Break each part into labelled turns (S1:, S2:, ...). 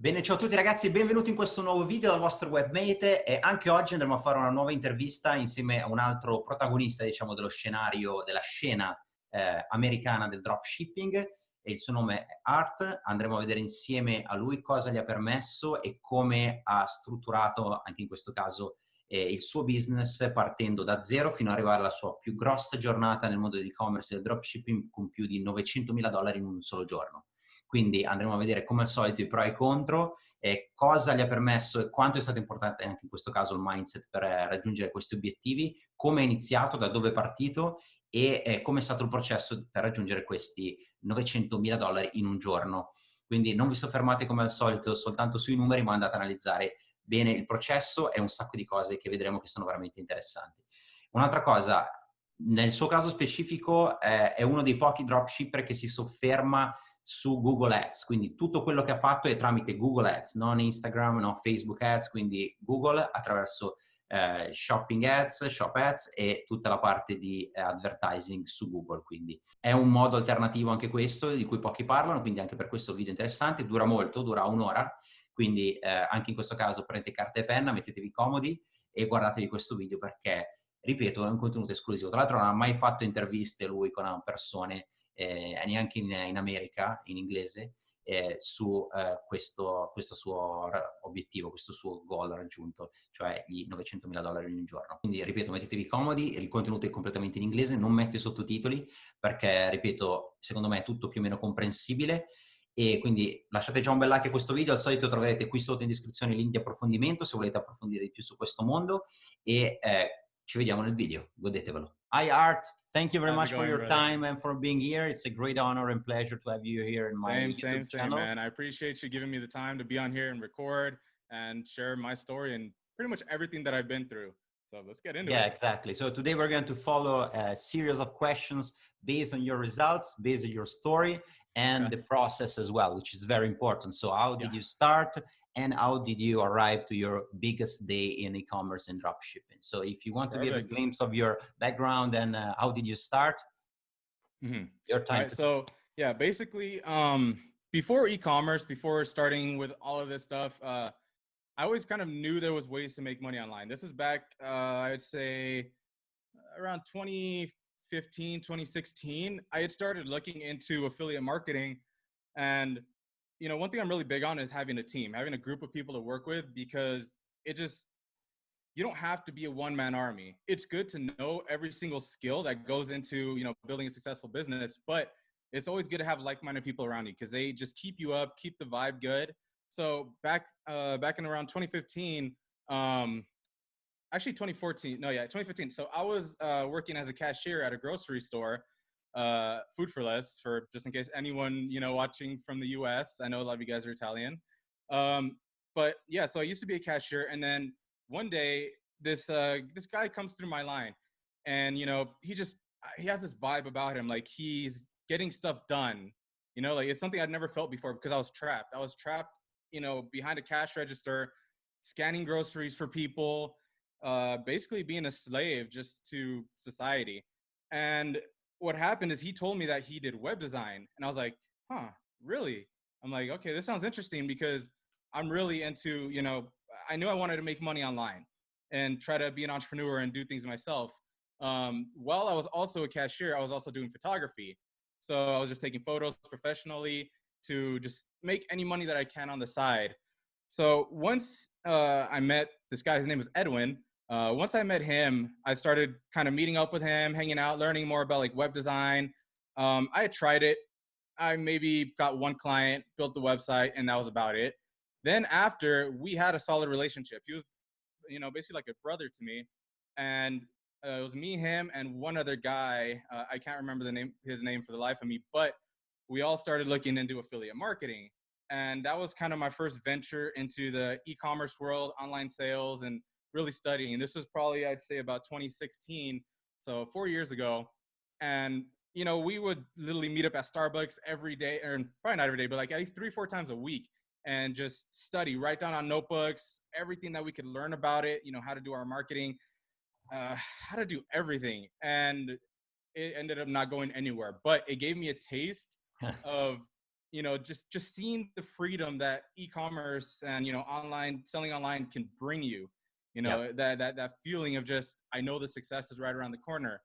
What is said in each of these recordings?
S1: Bene, ciao a tutti ragazzi e benvenuti in questo nuovo video dal vostro webmate e anche oggi andremo a fare una nuova intervista insieme a un altro protagonista, diciamo, dello scenario, della scena americana del dropshipping e il suo nome è Art. Andremo a vedere insieme a lui cosa gli ha permesso e come ha strutturato, anche in questo caso, il suo business partendo da zero fino ad arrivare alla sua più grossa giornata nel mondo dell'e-commerce e del dropshipping con più di $900.000 in un solo giorno. Quindi andremo a vedere come al solito i pro e i contro, cosa gli ha permesso e quanto è stato importante anche in questo caso il mindset per raggiungere questi obiettivi, come è iniziato, da dove è partito e come è stato il processo per raggiungere questi $900.000 in un giorno. Quindi non vi soffermate come al solito soltanto sui numeri, ma andate a analizzare bene il processo e un sacco di cose che vedremo che sono veramente interessanti. Un'altra cosa, nel suo caso specifico è uno dei pochi dropshipper che si sofferma su Google Ads, quindi tutto quello che ha fatto è tramite Google Ads, non Instagram, non Facebook Ads, quindi Google attraverso Shopping Ads, Shop Ads e tutta la parte di advertising su Google. Quindi è un modo alternativo anche questo, di cui pochi parlano, quindi anche per questo il video interessante, dura molto, dura un'ora, quindi anche in questo caso prendete carta e penna, mettetevi comodi e guardatevi questo video perché, ripeto, è un contenuto esclusivo. Tra l'altro non ha mai fatto interviste lui con persone neanche in America, in inglese, su questo suo obiettivo, questo suo goal raggiunto, cioè i $900.000 in un giorno. Quindi, ripeto, mettetevi comodi, il contenuto è completamente in inglese, non metto i sottotitoli perché, ripeto, secondo me è tutto più o meno comprensibile. E quindi lasciate già un bel like a questo video, al solito troverete qui sotto in descrizione il link di approfondimento se volete approfondire di più su questo mondo e ci vediamo nel video, godetevelo. Hi Art, thank you very much for your time and for being here. It's a great honor and pleasure to have you here in my YouTube channel.
S2: Man. I appreciate you giving me the time to be on here and record and share my story and pretty much everything that I've been through. So let's get into it.
S1: Yeah, exactly. So today we're going to follow a series of questions based on your results, based on your story and the process as well, which is very important. So how did you start and how did you arrive to your biggest day in e-commerce and dropshipping? So if you want to give a glimpse of your background and how did you start, your time.
S2: Right. So yeah, basically, before e-commerce, before starting with all of this stuff, I always kind of knew there was ways to make money online. This is back, I'd say around 2015, 2016, I had started looking into affiliate marketing. And, you know, one thing I'm really big on is having a team, having a group of people to work with, because you don't have to be a one-man army. It's good to know every single skill that goes into, you know, building a successful business, but it's always good to have like-minded people around you because they just keep you up, keep the vibe good. So back in around 2015, actually 2014, 2015. So I was working as a cashier at a grocery store, Food for Less, for just in case anyone, you know, watching from the US. I know a lot of you guys are Italian. But yeah, so I used to be a cashier, and then one day this guy comes through my line, and you know, he has this vibe about him, like he's getting stuff done, you know, like it's something I'd never felt before because I was trapped, you know, behind a cash register, scanning groceries for people, basically being a slave just to society. And what happened is he told me that he did web design, and I was like, huh, really? I'm like, okay, this sounds interesting because I'm really into, you know, I knew I wanted to make money online and try to be an entrepreneur and do things myself. While I was also a cashier, I was also doing photography. So I was just taking photos professionally to just make any money that I can on the side. So once I met this guy, his name was Edwin. Once I met him, I started kind of meeting up with him, hanging out, learning more about like web design. I had tried it. I maybe got one client, built the website, and that was about it. Then after, we had a solid relationship. He was, you know, basically like a brother to me. And it was me, him, and one other guy. I can't remember his name for the life of me, but we all started looking into affiliate marketing. And that was kind of my first venture into the e-commerce world, online sales, and really studying. This was probably, I'd say, about 2016, so 4 years ago. And, you know, we would literally meet up at Starbucks every day, or probably not every day, but like at least 3-4 times a week, and just study, write down on notebooks, everything that we could learn about it, you know, how to do our marketing, how to do everything. And it ended up not going anywhere, but it gave me a taste of just seeing the freedom that e-commerce and, selling online can bring you,
S1: Yeah.
S2: that feeling of just, I know the success is right around the corner.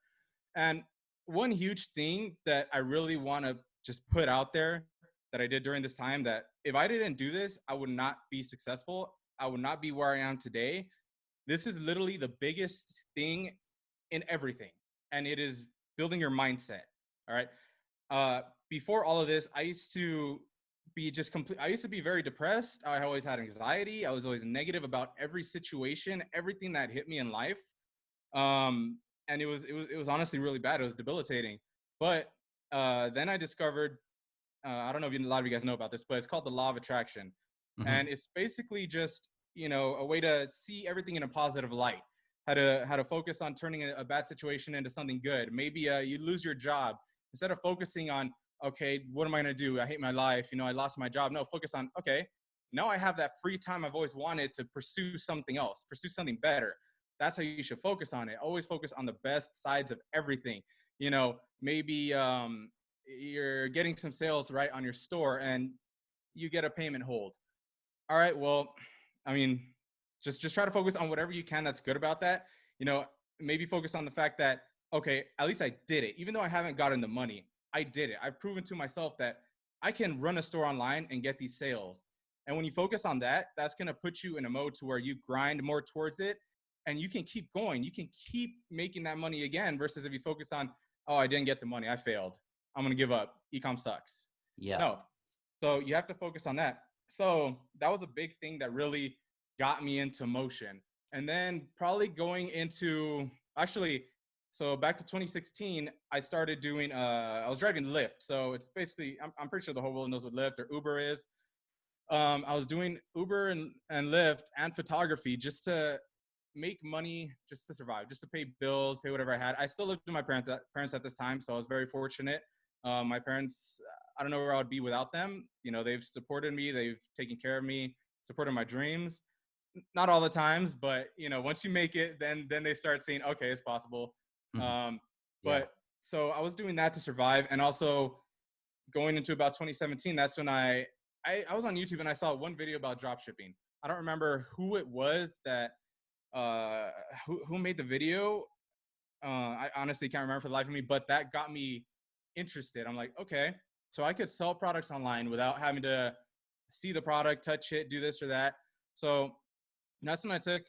S2: And one huge thing that I really want to just put out there that I did during this time, that if I didn't do this, I would not be successful. I would not be where I am today. This is literally the biggest thing in everything. And it is building your mindset. All right. Before all of this, I used to be very depressed. I always had anxiety. I was always negative about every situation, everything that hit me in life. And it was honestly really bad. It was debilitating. But then I discovered, I don't know if a lot of you guys know about this, but it's called the law of attraction.
S1: Mm-hmm.
S2: And it's basically just, a way to see everything in a positive light, how to focus on turning a bad situation into something good. Maybe you lose your job. Instead of focusing on, okay, what am I going to do? I hate my life. I lost my job. No, focus on, okay, now I have that free time I've always wanted to pursue something else, pursue something better. That's how you should focus on it. Always focus on the best sides of everything. Maybe you're getting some sales right on your store and you get a payment hold. All right, well, just try to focus on whatever you can that's good about that. Maybe focus on the fact that, okay, at least I did it. Even though I haven't gotten the money, I did it. I've proven to myself that I can run a store online and get these sales. And when you focus on that, that's going to put you in a mode to where you grind more towards it and you can keep going. You can keep making that money again, versus if you focus on, oh, I didn't get the money, I failed, I'm going to give up, ecom sucks.
S1: Yeah.
S2: No. So you have to focus on that. So that was a big thing that really got me into motion. And then probably going into, so back to 2016, I started doing, I was driving Lyft. So it's basically, I'm pretty sure the whole world knows what Lyft or Uber is. I was doing Uber and Lyft and photography just to make money, just to survive, just to pay bills, pay whatever I had. I still lived with my parents at this time, so I was very fortunate. My parents, I don't know where I would be without them. They've supported me, they've taken care of me, supported my dreams. Not all the times, but once you make it, then they start saying, okay, it's possible.
S1: Mm-hmm.
S2: But so I was doing that to survive. And also going into about 2017, that's when I was on YouTube and I saw one video about dropshipping. I don't remember who it was that who made the video. I honestly can't remember for the life of me, but that got me interested. I'm like, okay, so I could sell products online without having to see the product, touch it, do this or that. So that's when I took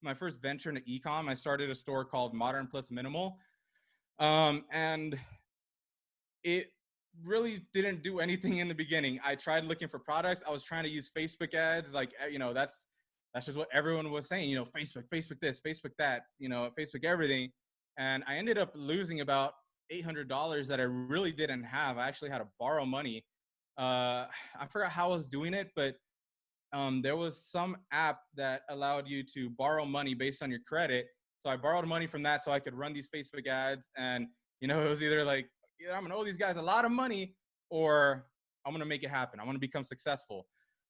S2: my first venture into ecom. I started a store called Modern Plus Minimal. And it really didn't do anything in the beginning. I tried looking for products. I was trying to use Facebook ads. Like, that's just what everyone was saying, Facebook this, Facebook that, Facebook everything. And I ended up losing about $800 that I really didn't have. I actually had to borrow money. I forgot how I was doing it, but there was some app that allowed you to borrow money based on your credit. So I borrowed money from that so I could run these Facebook ads. And, it was either like, I'm going to owe these guys a lot of money, or I'm going to make it happen. I'm going to become successful.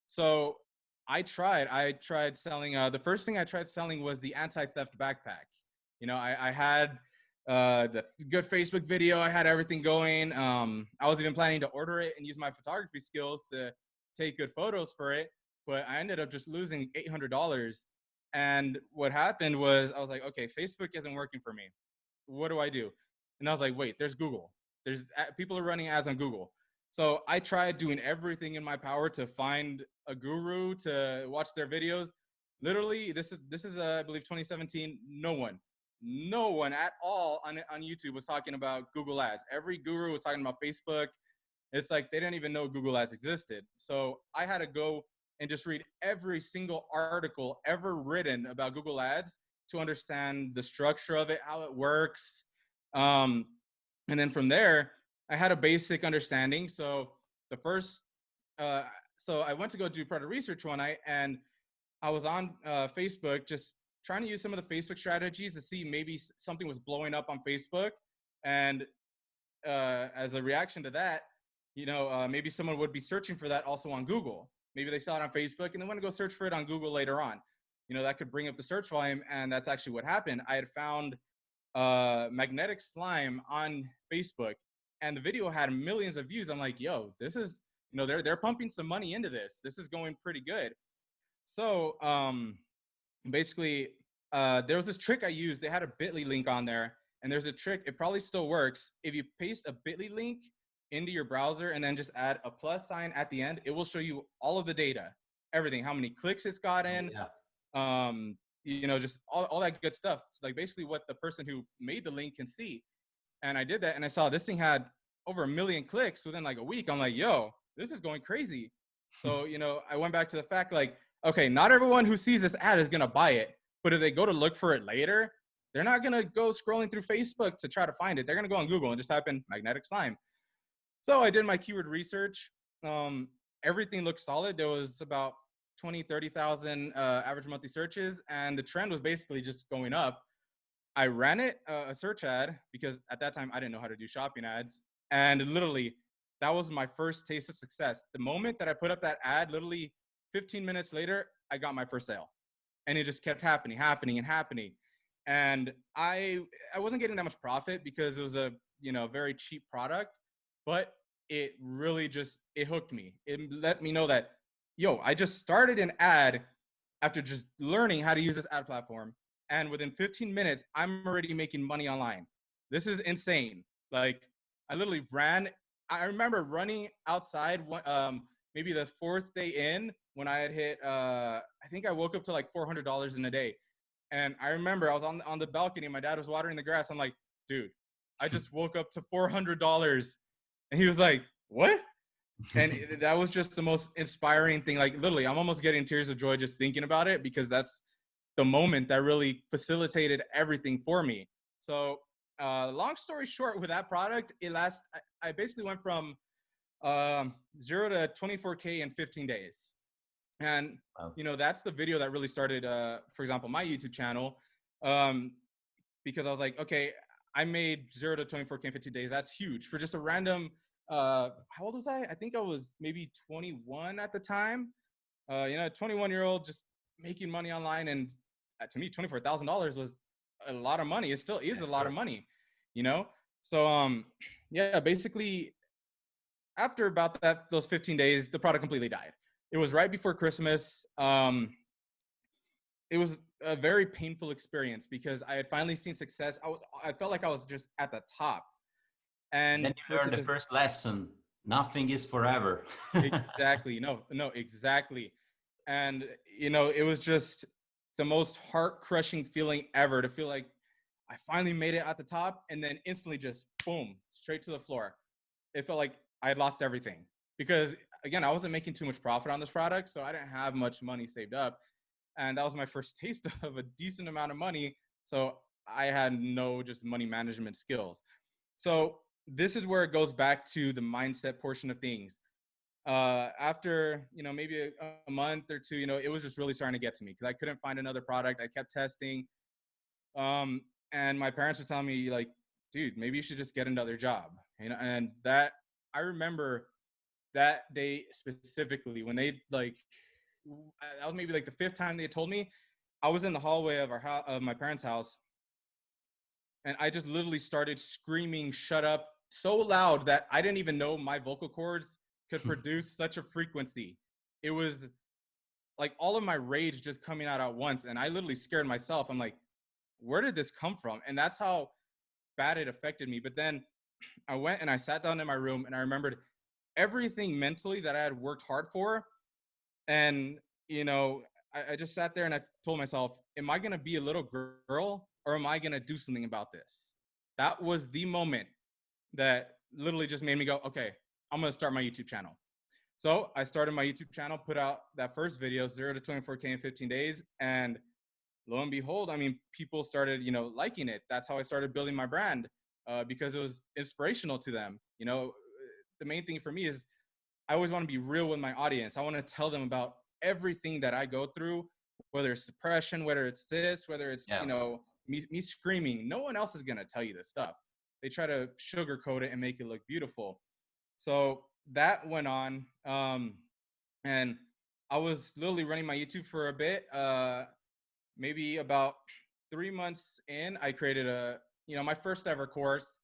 S2: So I tried selling. The first thing I tried selling was the anti-theft backpack. I had the good Facebook video. I had everything going. I was even planning to order it and use my photography skills to take good photos for it. But I ended up just losing $800. And what happened was I was like, okay, Facebook isn't working for me. What do I do? And I was like, wait, there's Google. People are running ads on Google. So I tried doing everything in my power to find a guru to watch their videos. Literally, this is I believe 2017. No one at all on YouTube was talking about Google ads. Every guru was talking about Facebook. It's like they didn't even know Google ads existed. So I had to go and just read every single article ever written about Google ads to understand the structure of it, how it works. And then from there, I had a basic understanding. So the first, so I went to go do product research one night, and I was on Facebook just trying to use some of the Facebook strategies to see maybe something was blowing up on Facebook. And as a reaction to that, maybe someone would be searching for that also on Google. Maybe they saw it on Facebook and they want to go search for it on Google later on. That could bring up the search volume. And that's actually what happened. I had found magnetic slime on Facebook, and the video had millions of views. I'm like, yo, this is you know, they're pumping some money into this. This is going pretty good. So basically, there was this trick I used. They had a Bitly link on there, and there's a trick. It probably still works. If you paste a Bitly link into your browser and then just add a plus sign at the end, it will show you all of the data, everything, how many clicks it's gotten, you know, just all that good stuff. It's like basically what the person who made the link can see. And I did that, and I saw this thing had over 1 million clicks within like a week. I'm like, yo, this is going crazy. So, you know, I went back to the fact like, okay, not everyone who sees this ad is going to buy it, but if they go to look for it later, they're not going to go scrolling through Facebook to try to find it. They're going to go on Google and just type in magnetic slime. So I did my keyword research. Everything looked solid. There was about 20, 30,000 average monthly searches, and the trend was basically just going up. I ran it, a search ad, because at that time I didn't know how to do shopping ads. And literally, that was my first taste of success. The moment that I put up that ad, literally 15 minutes later, I got my first sale. And it just kept happening. And I wasn't getting that much profit because it was a, you know, very cheap product, but it really just, it hooked me. It let me know that, yo, I just started an ad after just learning how to use this ad platform. And within 15 minutes, I'm already making money online. This is insane. Like, I literally ran. I remember running outside maybe the 4th day in when I had hit, I think I woke up to like $400 in a day. And I remember I was on the balcony and my dad was watering the grass. I'm like, dude, I just woke up to $400. And he was like, what? And that was just the most inspiring thing. Like, literally, I'm almost getting tears of joy just thinking about it, because that's the moment that really facilitated everything for me. So long story short, with that product, I basically went from 0 to 24K in 15 days. And, you know, that's the video that really started, for example, my YouTube channel, because I was like, okay, I made 0 to 24K in 15 days. That's huge for just a random, how old was I? I think I was maybe 21 at the time. You know, 21-year-old just making money online. And to me, $24,000 was a lot of money. It still is a lot of money, you know? So, yeah, basically after about those 15 days, the product completely died. It was right before Christmas. It was a very painful experience because I had finally seen success. I felt like I was just at the top. And
S1: then you learned the first lesson. Nothing is forever.
S2: Exactly. No, exactly. And, you know, it was just the most heart-crushing feeling ever to feel like I finally made it at the top, and then instantly just boom, straight to the floor. It felt like I had lost everything because, again, I wasn't making too much profit on this product, so I didn't have much money saved up. And that was my first taste of a decent amount of money. So I had no just money management skills. So this is where it goes back to the mindset portion of things. After, you know, maybe a month or two, you know, it was just really starting to get to me because I couldn't find another product. I kept testing. And my parents were telling me, like, dude, maybe you should just get another job. You know, and that, I remember that day specifically when they, like, that was maybe like the 5th time they told me. I was in the hallway of of my parents' house, and I just literally started screaming, shut up, so loud that I didn't even know my vocal cords could produce such a frequency. It was like all of my rage just coming out at once. And I literally scared myself. I'm like, where did this come from? And that's how bad it affected me. But then I went and I sat down in my room and I remembered everything mentally that I had worked hard for. And, you know, I just sat there and I told myself, am I going to be a little girl or am I going to do something about this? That was the moment that literally just made me go, okay, I'm going to start my YouTube channel. So I started my YouTube channel, put out that first video, 0 to 24K in 15 days. And lo and behold, I mean, people started, you know, liking it. That's how I started building my brand because it was inspirational to them. You know, the main thing for me is I always want to be real with my audience. I want to tell them about everything that I go through, whether it's depression, whether it's this, whether it's, you know, me screaming. No one else is going to tell you this stuff. They try to sugarcoat it and make it look beautiful. So that went on. And I was literally running my YouTube for a bit. Maybe about 3 months in, I created my first ever course,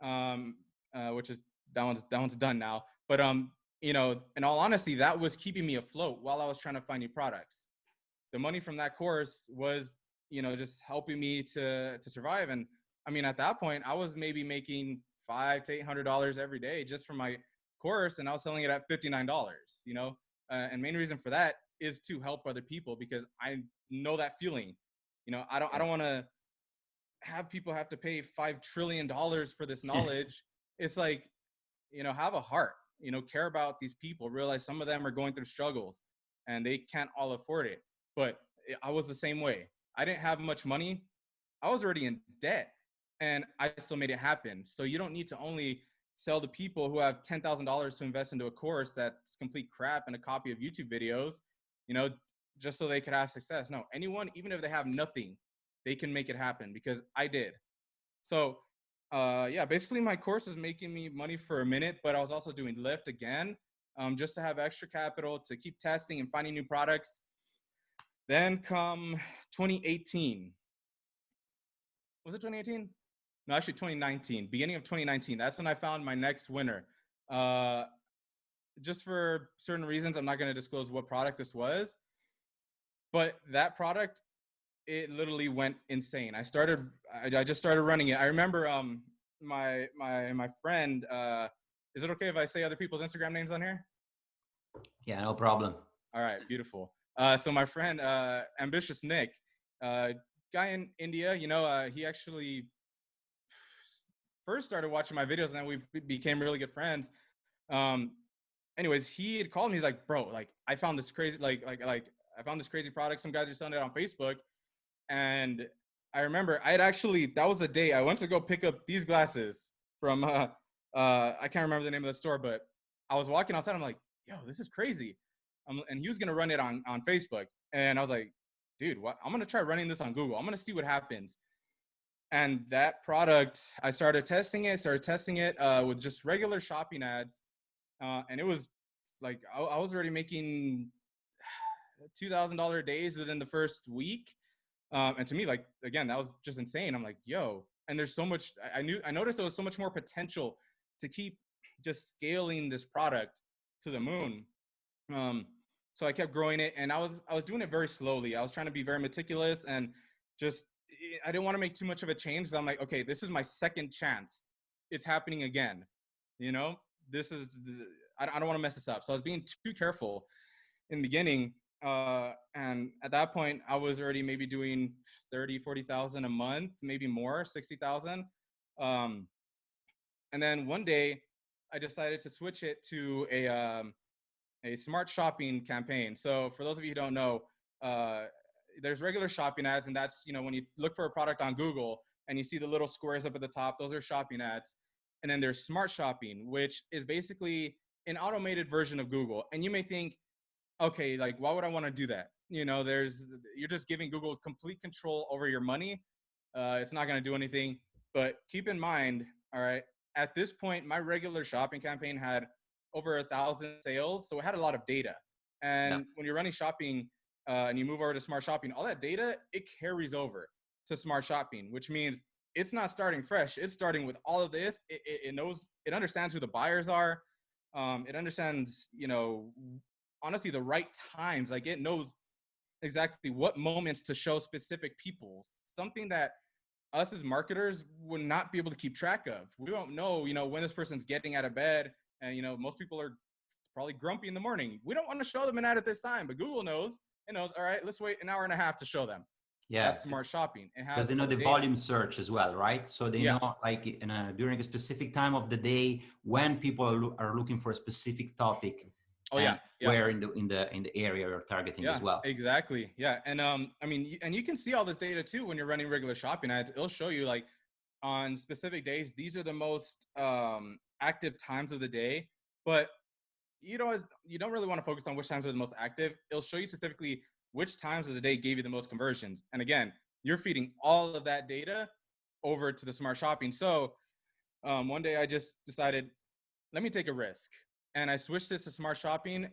S2: which is that one's done now. But you know, in all honesty, that was keeping me afloat while I was trying to find new products. The money from that course was, you know, just helping me to survive. And I mean, at that point, I was maybe making $500 to $800 every day just from my course, and I was selling it at $59. You know, and main reason for that is to help other people, because I know that feeling. You know, I don't want to have people have to pay $5 trillion for this knowledge. It's like, you know, have a heart, you know, care about these people, realize some of them are going through struggles and they can't all afford it. But I was the same way. I didn't have much money. I was already in debt, and I still made it happen. So you don't need to only sell to people who have $10,000 to invest into a course that's complete crap and a copy of YouTube videos, you know, just so they could have success. No, anyone, even if they have nothing, they can make it happen, because I did. So yeah, basically my course is making me money for a minute, but I was also doing Lyft again, just to have extra capital to keep testing and finding new products. Then come 2018, was it 2018? No, actually 2019, beginning of 2019. That's when I found my next winner. Just for certain reasons, I'm not going to disclose what product this was, but that product, it literally went insane. I just started running it. I remember my friend, is it okay if I say other people's Instagram names on here?
S1: Yeah, no problem.
S2: All right, beautiful. So my friend, Ambitious Nick, guy in India, you know, he actually first started watching my videos, and then we became really good friends. Anyways, he had called me. He's like, bro, like I found this crazy, I found this crazy product. Some guys are selling it on Facebook. And I remember that was the day I went to go pick up these glasses from, I can't remember the name of the store, but I was walking outside. I'm like, yo, this is crazy. And he was going to run it on Facebook. And I was like, dude, what? I'm going to try running this on Google. I'm going to see what happens. And that product, I started testing it with just regular shopping ads. And it was like, I was already making $2,000 days within the first week. And to me, like, again, that was just insane. I'm like, yo, and there's so much, I noticed there was so much more potential to keep just scaling this product to the moon. So I kept growing it, and I was doing it very slowly. I was trying to be very meticulous, and just, I didn't want to make too much of a change. So I'm like, okay, this is my second chance. It's happening again. You know, I don't want to mess this up. So I was being too careful in the beginning. And at that point, I was already maybe doing 30, 40,000 a month, maybe more, 60,000. And then one day I decided to switch it to a smart shopping campaign. So for those of you who don't know, there's regular shopping ads, and that's, you know, when you look for a product on Google and you see the little squares up at the top, those are shopping ads. And then there's smart shopping, which is basically an automated version of Google. And you may think, okay, like, why would I want to do that? You know, you're just giving Google complete control over your money. It's not going to do anything. But keep in mind, all right, at this point, my regular shopping campaign had over 1,000 sales. So it had a lot of data. And when you're running shopping and you move over to smart shopping, all that data, it carries over to smart shopping, which means it's not starting fresh. It's starting with all of this. It knows, it understands who the buyers are. It understands, you know, honestly, the right times. Like, it knows exactly what moments to show specific people, something that us as marketers would not be able to keep track of. We don't know, you know, when this person's getting out of bed, and, you know, most people are probably grumpy in the morning. We don't want to show them an ad at this time, but Google knows. It knows, all right, let's wait an hour and a half to show them.
S1: Yeah.
S2: That's smart shopping. It has,
S1: because they know the volume search as well, right? So they know, like, during a specific time of the day when people are looking for a specific topic. Where in the area you're targeting as well.
S2: Exactly. Yeah. And I mean, and you can see all this data too when you're running regular shopping ads. It'll show you, like, on specific days, these are the most active times of the day. But you don't really want to focus on which times are the most active. It'll show you specifically which times of the day gave you the most conversions. And again, you're feeding all of that data over to the smart shopping. So one day I just decided, let me take a risk. And I switched this to smart shopping.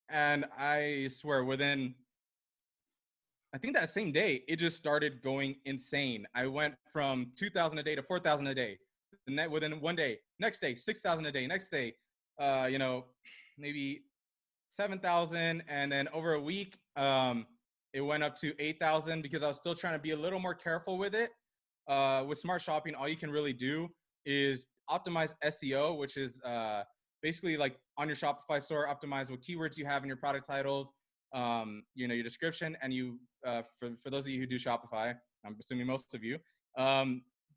S2: And I swear, within, I think that same day, it just started going insane. I went from 2,000 a day to 4,000 a day. Within one day. Next day, 6,000 a day. Next day, you know, maybe 7,000, and then over a week, it went up to 8,000 because I was still trying to be a little more careful with it. With smart shopping, all you can really do is optimize SEO, which is basically like on your Shopify store, optimize what keywords you have in your product titles, you know, your description, and you, for those of you who do Shopify, I'm assuming most of you,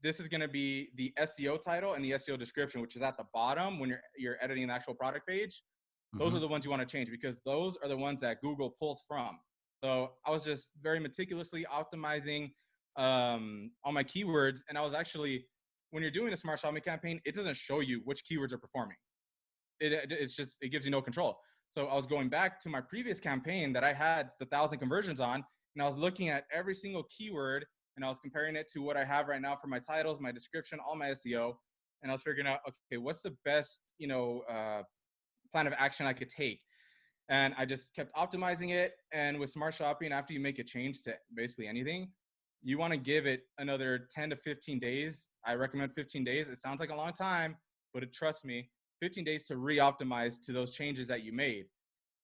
S2: this is going to be the SEO title and the SEO description, which is at the bottom when you're editing the actual product page. Those are the ones you want to change because those are the ones that Google pulls from. So I was just very meticulously optimizing all my keywords. And I was actually, when you're doing a smart shopping campaign, it doesn't show you which keywords are performing. It's just, it gives you no control. So I was going back to my previous campaign that I had the 1,000 conversions on, and I was looking at every single keyword, and I was comparing it to what I have right now for my titles, my description, all my SEO. And I was figuring out, okay, what's the best, you know, plan of action I could take. And I just kept optimizing it. And with smart shopping, after you make a change to basically anything, you want to give it another 10 to 15 days. I recommend 15 days. It sounds like a long time, but trust me, 15 days to re-optimize to those changes that you made.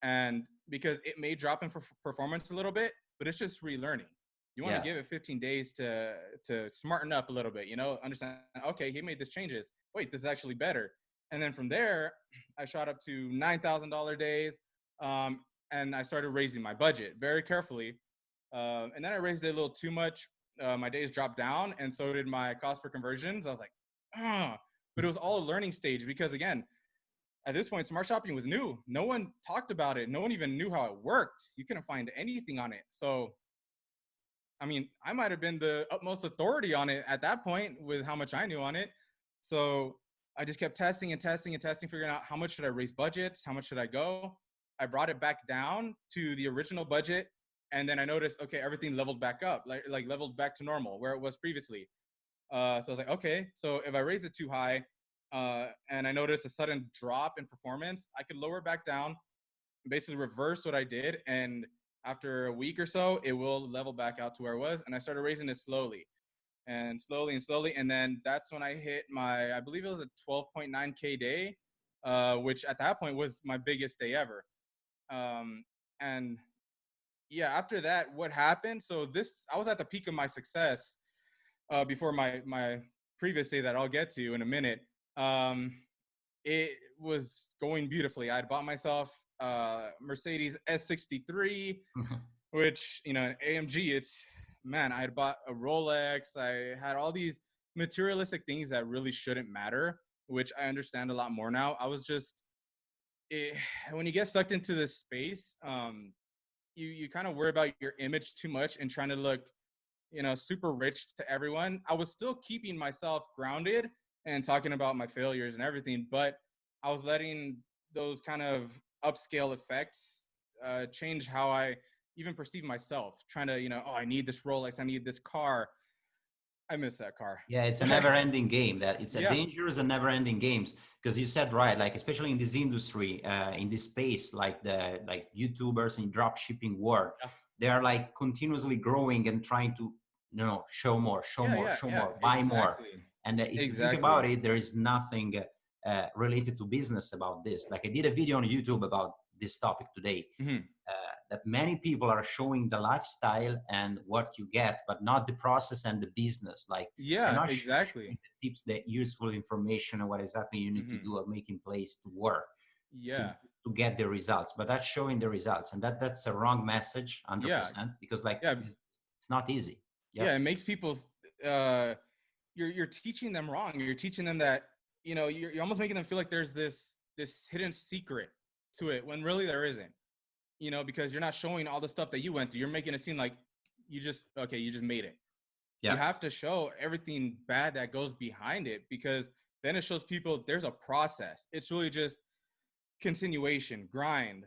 S2: And because it may drop in performance a little bit, but it's just relearning. You want to give it 15 days to smarten up a little bit, you know, understand, okay, he made these changes. Wait, this is actually better. And then from there, I shot up to $9,000 days, and I started raising my budget very carefully. And then I raised it a little too much. My days dropped down, and so did my cost per conversions. I was like, but it was all a learning stage because, again, at this point, smart shopping was new. No one talked about it. No one even knew how it worked. You couldn't find anything on it. So, I mean, I might have been the utmost authority on it at that point with how much I knew on it. So I just kept testing and testing and testing, figuring out how much should I raise budgets, how much should I go. I brought it back down to the original budget, and then I noticed, okay, everything leveled back up, like leveled back to normal where it was previously. So I was like, okay, so if I raise it too high, and I noticed a sudden drop in performance, I could lower it back down, basically reverse what I did, and after a week or so, it will level back out to where it was. And I started raising it slowly. And slowly and slowly. And then that's when I hit my, I believe it was a 12.9K day, which at that point was my biggest day ever. And yeah, after that, what happened? So I was at the peak of my success before my previous day that I'll get to in a minute. It was going beautifully. I had bought myself Mercedes S63, which, you know, AMG, man, I had bought a Rolex. I had all these materialistic things that really shouldn't matter, which I understand a lot more now. I was just, when you get sucked into this space, you kind of worry about your image too much and trying to look, you know, super rich to everyone. I was still keeping myself grounded and talking about my failures and everything, but I was letting those kind of upscale effects change how I even perceive myself, trying to, you know, oh, I need this Rolex, I need this car. I miss that car.
S1: Yeah, it's a never-ending game. That it's a dangerous and never-ending games, because you said right, like especially in this industry, in this space, like YouTubers in dropshipping world, they are like continuously growing and trying to, you know, show more, buy more. And if you think about it, there is nothing related to business about this. Like I did a video on YouTube about this topic today. That many people are showing the lifestyle and what you get, but not the process and the business. Like, not showing the tips, the useful information, and what exactly you need to do of making place to work to get the results. But that's showing the results, and that's a wrong message, 100%, because like it's not easy.
S2: It makes people you're teaching them wrong. You're teaching them that, you know, you're almost making them feel like there's this hidden secret to it when really there isn't. You know, because you're not showing all the stuff that you went through. You're making it seem like you just made it. You have to show everything bad that goes behind it, because then it shows people there's a process. It's really just continuation, grind,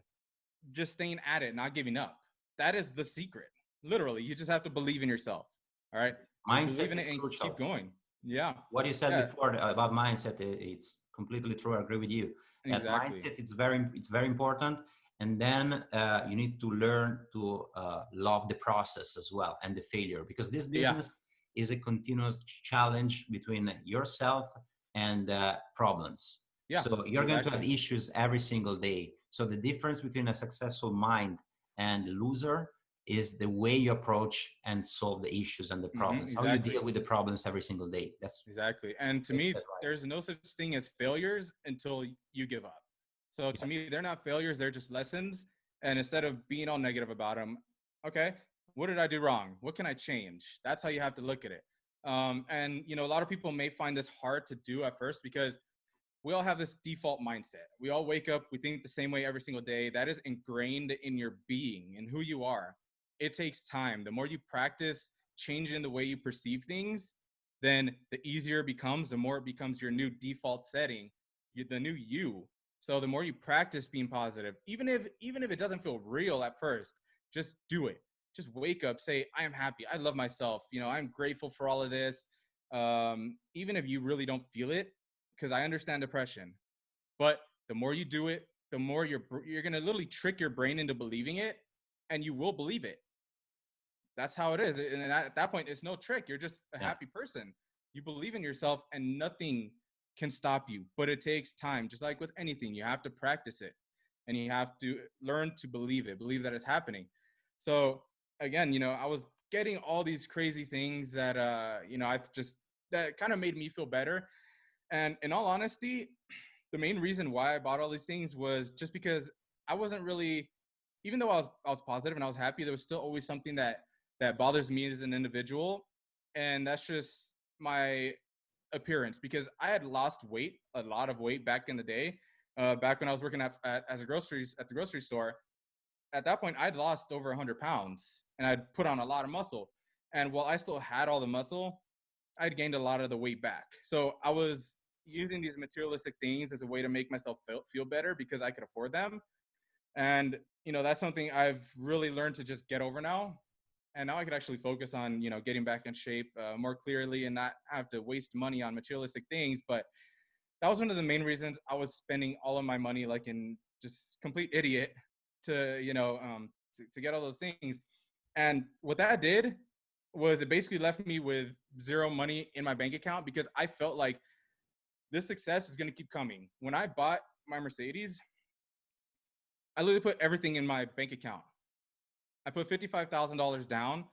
S2: just staying at it, not giving up. That is the secret. Literally, you just have to believe in yourself. All right.
S1: Mindset
S2: believe in
S1: is
S2: it and
S1: crucial.
S2: Keep going. Yeah.
S1: What you said before about mindset, it's completely true. I agree with you.
S2: Exactly.
S1: That mindset, it's very important. And then you need to learn to love the process as well, and the failure, because this business is a continuous challenge between yourself and problems.
S2: Yeah,
S1: So you're going to have
S2: exactly.
S1: issues every single day. So the difference between a successful mind and a loser is the way you approach and solve the issues and the problems, how you deal
S2: Exactly.
S1: with the problems every single day. That's
S2: Exactly. And to
S1: what you
S2: me,
S1: said, right?
S2: there's no such thing as failures until you give up. So to
S1: Yeah,
S2: me, they're not failures, they're just lessons. And instead of being all negative about them, okay, what did I do wrong? What can I change? That's how you have to look at it. And you know, a lot of people may find this hard to do at first because we all have this default mindset. We all wake up, we think the same way every single day. That is ingrained in your being and who you are. It takes time. The more you practice changing the way you perceive things, then the easier it becomes, the more it becomes your new default setting, the new you. So the more you practice being positive, even if it doesn't feel real at first, just do it. Just wake up, say, I am happy. I love myself. You know, I'm grateful for all of this. Even if you really don't feel it, because I understand depression, but the more you do it, the more you're gonna literally trick your brain into believing it, and you will believe it. That's how it is. And at that point, it's no trick. You're just a
S1: yeah,
S2: happy person. You believe in yourself, and nothing can stop you. But it takes time, just like with anything. You have to practice it, and you have to learn to believe it, believe that it's happening. So again, you know, I was getting all these crazy things that you know, that kind of made me feel better. And in all honesty, the main reason why I bought all these things was just because I wasn't really, even though I was positive and I was happy, there was still always something that bothers me as an individual, and that's just my appearance, because I had lost weight, a lot of weight back in the day, back when I was working at the grocery store. At that point, I'd lost over 100 pounds and I'd put on a lot of muscle. And while I still had all the muscle, I'd gained a lot of the weight back. So I was using these materialistic things as a way to make myself feel better because I could afford them. And, you know, that's something I've really learned to just get over now. And now I could actually focus on, you know, getting back in shape more clearly and not have to waste money on materialistic things. But that was one of the main reasons I was spending all of my money like in just complete idiot to, you know, to get all those things. And what that did was it basically left me with zero money in my bank account because I felt like this success is going to keep coming. When I bought my Mercedes, I literally put everything in my bank account. I put $55,000 down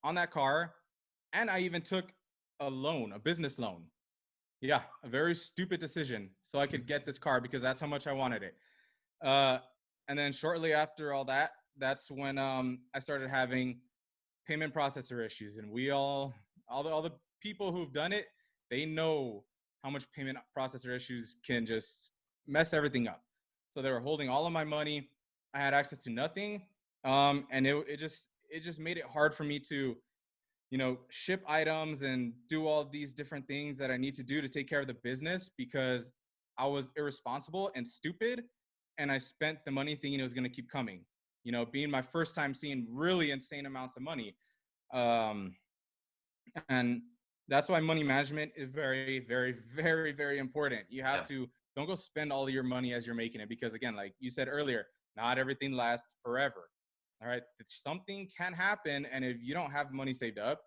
S2: on that car, and I even took a loan, a business loan. Yeah, a very stupid decision. So I could get this car because that's how much I wanted it. Uh, and then shortly after all that, that's when I started having payment processor issues. And we all the people who've done it, they know how much payment processor issues can just mess everything up. So they were holding all of my money. I had access to nothing. And it just made it hard for me to, you know, ship items and do all these different things that I need to do to take care of the business because I was irresponsible and stupid. And I spent the money thinking it was going to keep coming, you know, being my first time seeing really insane amounts of money. Um, and that's why money management is very, very, very, very important. You
S1: yeah,
S2: have to, don't go spend all of your money as you're making it, because again, like you said earlier, not everything lasts forever. All right. Something can happen. And if you don't have money saved up,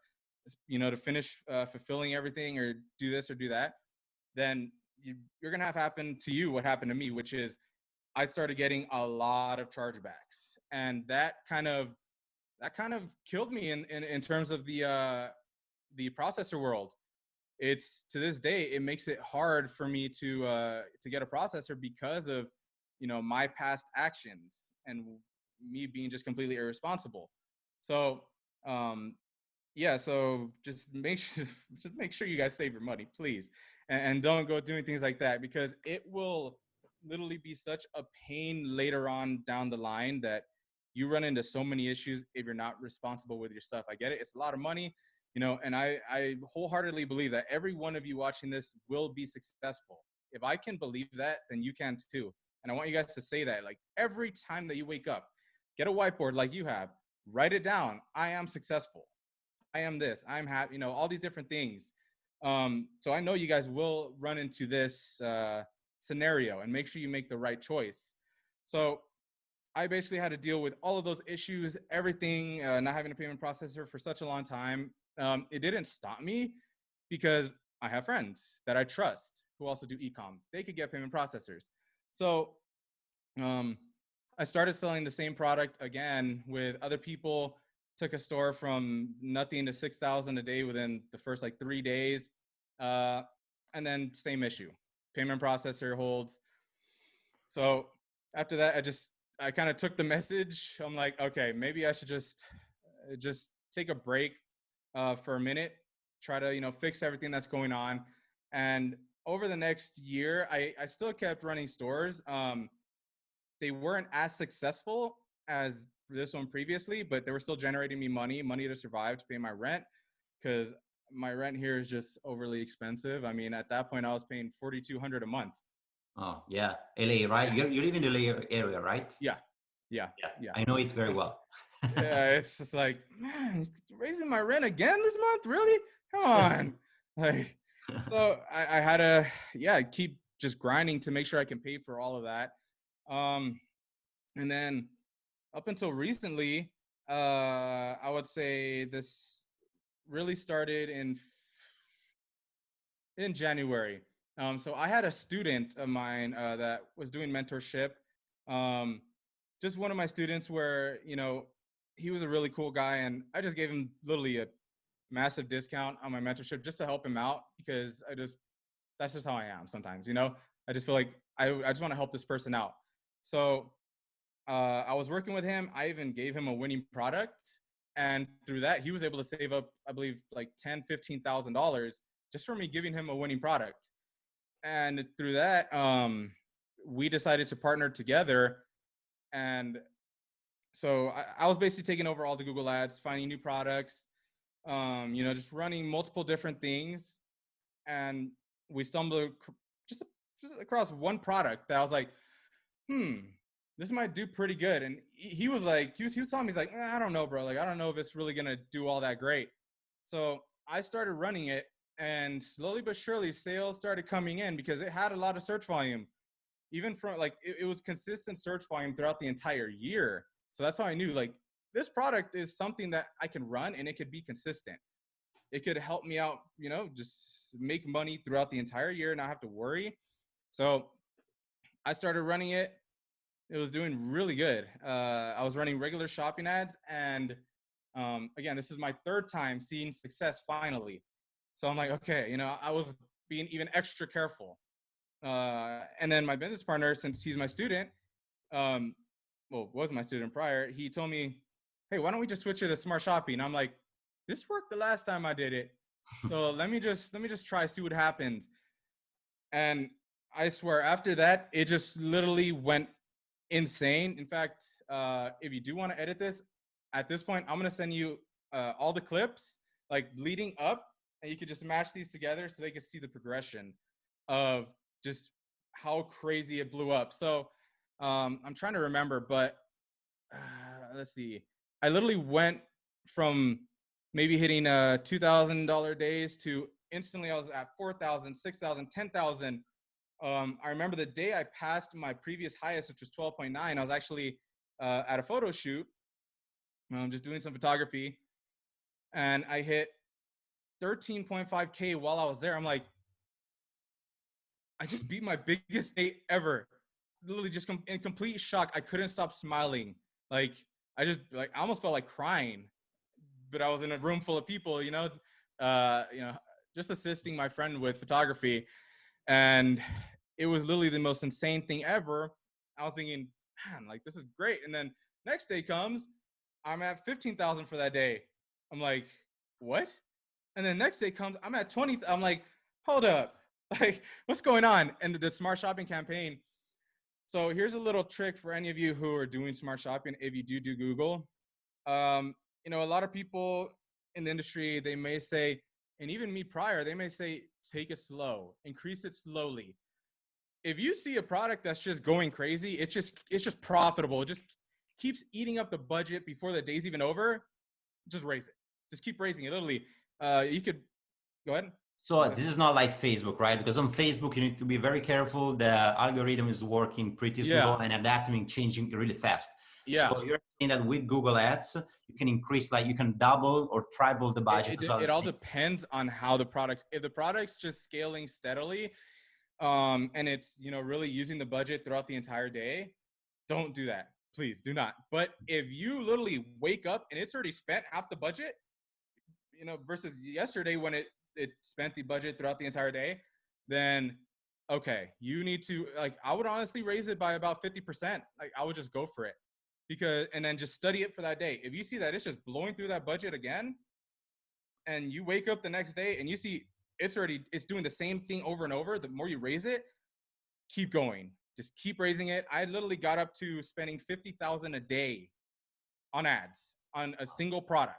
S2: you know, to finish fulfilling everything or do this or do that, then you're going to have happen to you what happened to me, which is I started getting a lot of chargebacks. And that kind of killed me in terms of the processor world. It's to this day, it makes it hard for me to get a processor because of, you know, my past actions and me being just completely irresponsible. So yeah, so just make sure you guys save your money, please, and don't go doing things like that, because it will literally be such a pain later on down the line that you run into so many issues if you're not responsible with your stuff. I get it, it's a lot of money, you know, and I wholeheartedly believe that every one of you watching this will be successful. If I can believe that, then you can too. And I want you guys to say that, like, every time that you wake up, get a whiteboard like you have, write it down. I am successful. I am this, I'm happy, you know, all these different things. So I know you guys will run into this scenario, and make sure you make the right choice. So I basically had to deal with all of those issues, everything, not having a payment processor for such a long time. It didn't stop me because I have friends that I trust who also do e-com. They could get payment processors. So I started selling the same product again with other people. Took a store from nothing to 6,000 a day within the first like 3 days. And then same issue, payment processor holds. So after that, I kind of took the message. I'm like, okay, maybe I should just take a break for a minute, try to, fix everything that's going on. And over the next year, I still kept running stores. They weren't as successful as this one previously, but they were still generating me money to survive, to pay my rent, because my rent here is just overly expensive. I mean, at that point, I was paying $4,200 a month.
S1: Oh, yeah. LA, right?
S2: Yeah.
S1: You live in the LA area, right?
S2: Yeah.
S1: I know it very well.
S2: Yeah, it's just like, man, raising my rent again this month? Really? Come on. Like, so I had to, keep just grinding to make sure I can pay for all of that. And then up until recently, I would say this really started in January. So I had a student of mine that was doing mentorship. Just one of my students where, he was a really cool guy, and I just gave him literally a massive discount on my mentorship just to help him out, because that's just how I am sometimes, I just feel like I just want to help this person out. So I was working with him. I even gave him a winning product, and through that, he was able to save up, I believe, like $10,000-$15,000 just for me giving him a winning product. And through that, we decided to partner together. And so I was basically taking over all the Google ads, finding new products, just running multiple different things. And we stumbled just across one product that I was like, this might do pretty good. And he was like, he was telling me, he's like, I don't know, bro. Like, I don't know if it's really going to do all that great. So I started running it, and slowly but surely sales started coming in because it had a lot of search volume. Even from like, it was consistent search volume throughout the entire year. So that's how I knew, like, this product is something that I can run and it could be consistent. It could help me out, just make money throughout the entire year and not have to worry. So I started running it. It was doing really good. I was running regular shopping ads. And again, this is my third time seeing success finally. So I'm like, okay, I was being even extra careful. And then my business partner, since he's my student, was my student prior, he told me, hey, why don't we just switch it to smart shopping? I'm like, this worked the last time I did it. So let me just try, see what happens. And I swear after that, it just literally went insane. In fact, if you do want to edit this, at this point, I'm going to send you all the clips like leading up, and you could just match these together so they can see the progression of just how crazy it blew up. So I'm trying to remember, but let's see. I literally went from maybe hitting $2,000 days to instantly I was at 4,000, 6,000, 10,000. I remember the day I passed my previous highest, which was 12.9. I was actually at a photo shoot, just doing some photography, and I hit 13.5K while I was there. I'm like, I just beat my biggest day ever. Literally just in complete shock. I couldn't stop smiling. Like, I almost felt like crying, but I was in a room full of people, just assisting my friend with photography. And it was literally the most insane thing ever. I was thinking, man, like, this is great. And then next day comes, I'm at 15,000 for that day. I'm like, what? And then next day comes, I'm at 20. I'm like, hold up. Like, what's going on? And the smart shopping campaign. So here's a little trick for any of you who are doing smart shopping. If you do Google, a lot of people in the industry, they may say, and even me prior, they may say, take it slow, increase it slowly. If you see a product that's just going crazy, it's just profitable. It just keeps eating up the budget before the day's even over. Just raise it. Just keep raising it. Literally, you could go ahead.
S1: So this is not like Facebook, right? Because on Facebook, you need to be very careful. The algorithm is working pretty slow and adapting, changing really fast.
S2: Yeah.
S1: So you're saying that with Google Ads, you can increase, like you can double or triple the budget as well.
S2: It all depends on how the product, if the product's just scaling steadily, and it's, you know, really using the budget throughout the entire day, don't do that. Please do not. But if you literally wake up and it's already spent half the budget, you know, versus yesterday when it spent the budget throughout the entire day, then okay, you need to, like, I would honestly raise it by about 50%. Like, I would just go for it, because, and then just study it for that day. If you see that it's just blowing through that budget again, and you wake up the next day and you see it's doing the same thing over and over, the more you raise it, keep going. Just keep raising it. I literally got up to spending $50,000 a day on ads on a single product.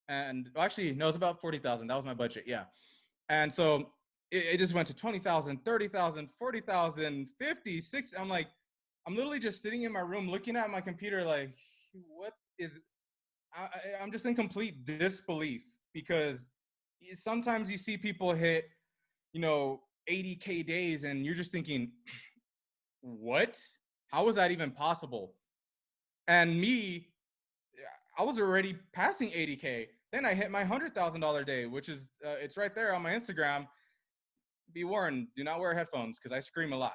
S2: And actually, no, it was about 40,000. That was my budget. Yeah. And so it just went to 20,000, 30,000, 40,000, 50, 60. I'm like, I'm literally just sitting in my room looking at my computer like, what is, I'm just in complete disbelief, because sometimes you see people hit, you know, 80K days and you're just thinking, what? How was that even possible? And me, I was already passing 80K. Then I hit my $100,000 day, which is, it's right there on my Instagram. Be warned, do not wear headphones because I scream a lot.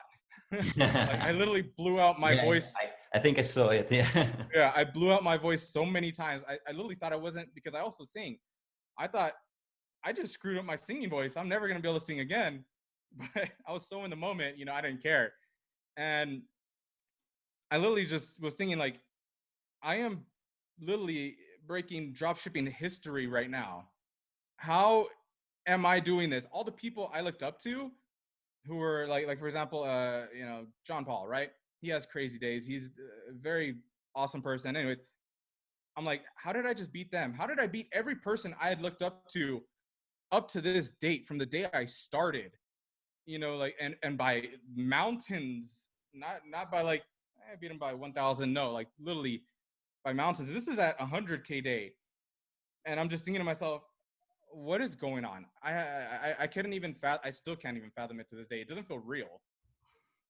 S2: Like, I literally blew out my voice.
S1: I think I saw it. Yeah.
S2: Yeah, I blew out my voice so many times. I literally thought I wasn't, because I also sing. I thought I just screwed up my singing voice. I'm never going to be able to sing again. But I was so in the moment, you know, I didn't care. And I literally just was thinking, like, I am literally breaking dropshipping history right now. How am I doing this? All the people I looked up to who were like for example, you know, John Paul, right? He has crazy days. He's a very awesome person. Anyways, I'm like, how did I just beat them? How did I beat every person I had looked up to this date, from the day I started? You know, like, and by mountains, not by like, I beat him by 1,000. No, like literally by mountains. This is at 100K day. And I'm just thinking to myself, what is going on? I couldn't even I still can't even fathom it to this day. It doesn't feel real.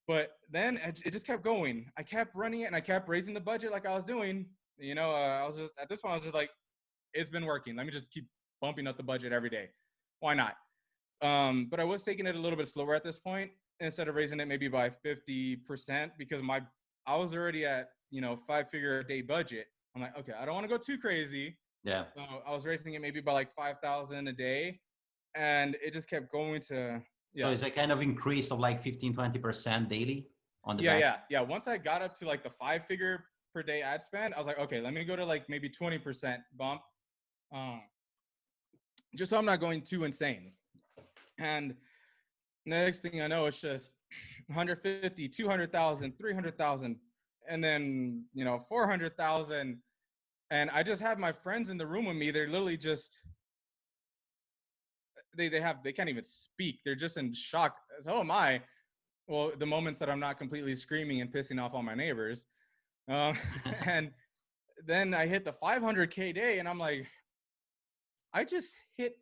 S2: But then it just kept going. I kept running it and I kept raising the budget like I was doing. You know, I was just, at this point, I was just like, it's been working. Let me just keep bumping up the budget every day. Why not? But I was taking it a little bit slower at this point, instead of raising it maybe by 50%, because I was already at, you know, 5-figure a day budget. I'm like, okay, I don't want to go too crazy.
S1: Yeah.
S2: So I was raising it maybe by like 5,000 a day, and it just kept going to, yeah.
S1: So it's a kind of increase of like 15-20% daily on the back?
S2: Yeah. Once I got up to like the 5-figure per day ad spend, I was like, okay, let me go to like maybe 20% bump, just so I'm not going too insane. And next thing I know, it's just 150, 200,000, 300,000, and then, you know, 400,000. And I just have my friends in the room with me. They're literally just, they can't even speak. They're just in shock. So am I. Well, the moments that I'm not completely screaming and pissing off all my neighbors. And then I hit the 500K day, and I'm like, I just hit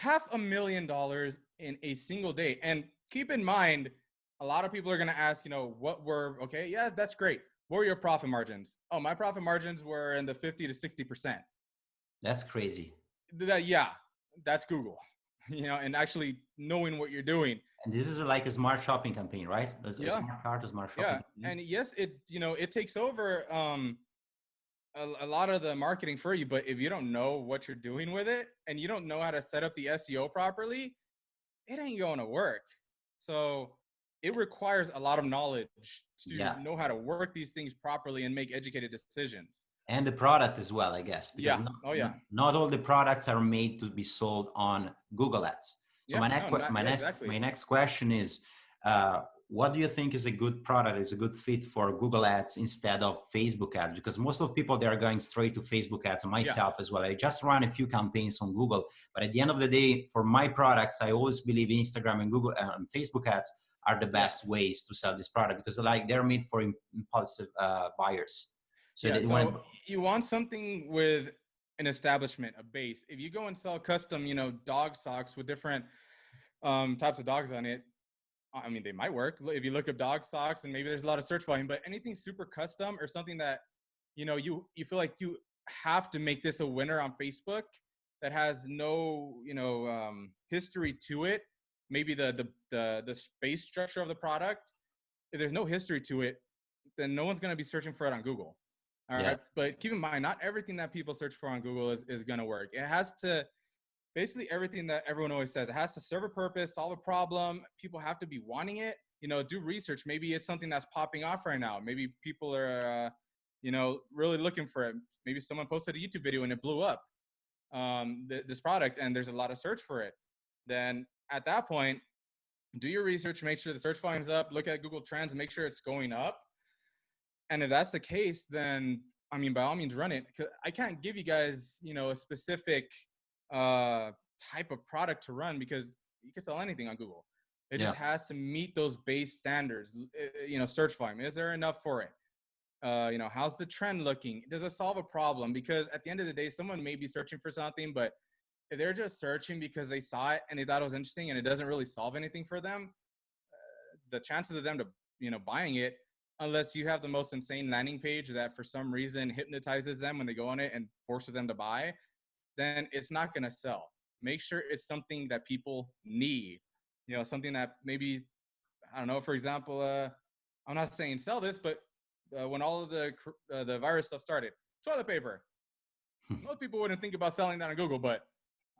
S2: $500,000 in a single day. And keep in mind, a lot of people are going to ask, you know, okay, yeah, that's great. What were your profit margins? Oh, my profit margins were in the 50 to 60%.
S1: That's crazy.
S2: Yeah, that's Google, you know, and actually knowing what you're doing.
S1: And this is like a smart shopping campaign, right?
S2: Yeah.
S1: A smart cart, a smart shopping campaign.
S2: And yes, it takes over a lot of the marketing for you, but if you don't know what you're doing with it and you don't know how to set up the SEO properly, it ain't going to work. So it requires a lot of knowledge to know how to work these things properly and make educated decisions.
S1: And the product as well, I guess. Because not all the products are made to be sold on Google Ads. So my next question is, what do you think is a good product, is a good fit for Google Ads instead of Facebook Ads? Because most of people, they are going straight to Facebook Ads, and myself as well. I just run a few campaigns on Google. But at the end of the day, for my products, I always believe Instagram and Google and Facebook Ads are the best ways to sell this product, because they're made for impulsive buyers. So,
S2: you want something with an establishment, a base. If you go and sell custom, you know, dog socks with different types of dogs on it, I mean, they might work if you look up dog socks and maybe there's a lot of search volume, but anything super custom or something that you know, you feel like you have to make this a winner on Facebook that has no, you know, history to it. Maybe the space structure of the product. If there's no history to it, then no one's going to be searching for it on Google. All right.
S1: Yeah.
S2: But keep in mind, not everything that people search for on Google is going to work. It has to, basically everything that everyone always says, it has to serve a purpose, solve a problem. People have to be wanting it, you know, do research. Maybe it's something that's popping off right now. Maybe people are, you know, really looking for it. Maybe someone posted a YouTube video and it blew up, this product, and there's a lot of search for it. Then at that point, do your research, make sure the search volume's up, look at Google Trends and make sure it's going up. And if that's the case, then, I mean, by all means, run it. 'Cause I can't give you guys, you know, a specific type of product to run, because you can sell anything on Google. It just has to meet those base standards. You know, search volume. Is there enough for it? You know, how's the trend looking? Does it solve a problem? Because at the end of the day, someone may be searching for something, but if they're just searching because they saw it and they thought it was interesting and it doesn't really solve anything for them, the chances of them to, you know, buying it, unless you have the most insane landing page that for some reason hypnotizes them when they go on it and forces them to buy, then it's not going to sell. Make sure it's something that people need, you know, something that maybe, I don't know, for example, I'm not saying sell this, but when all of the virus stuff started, toilet paper. Most people wouldn't think about selling that on Google, but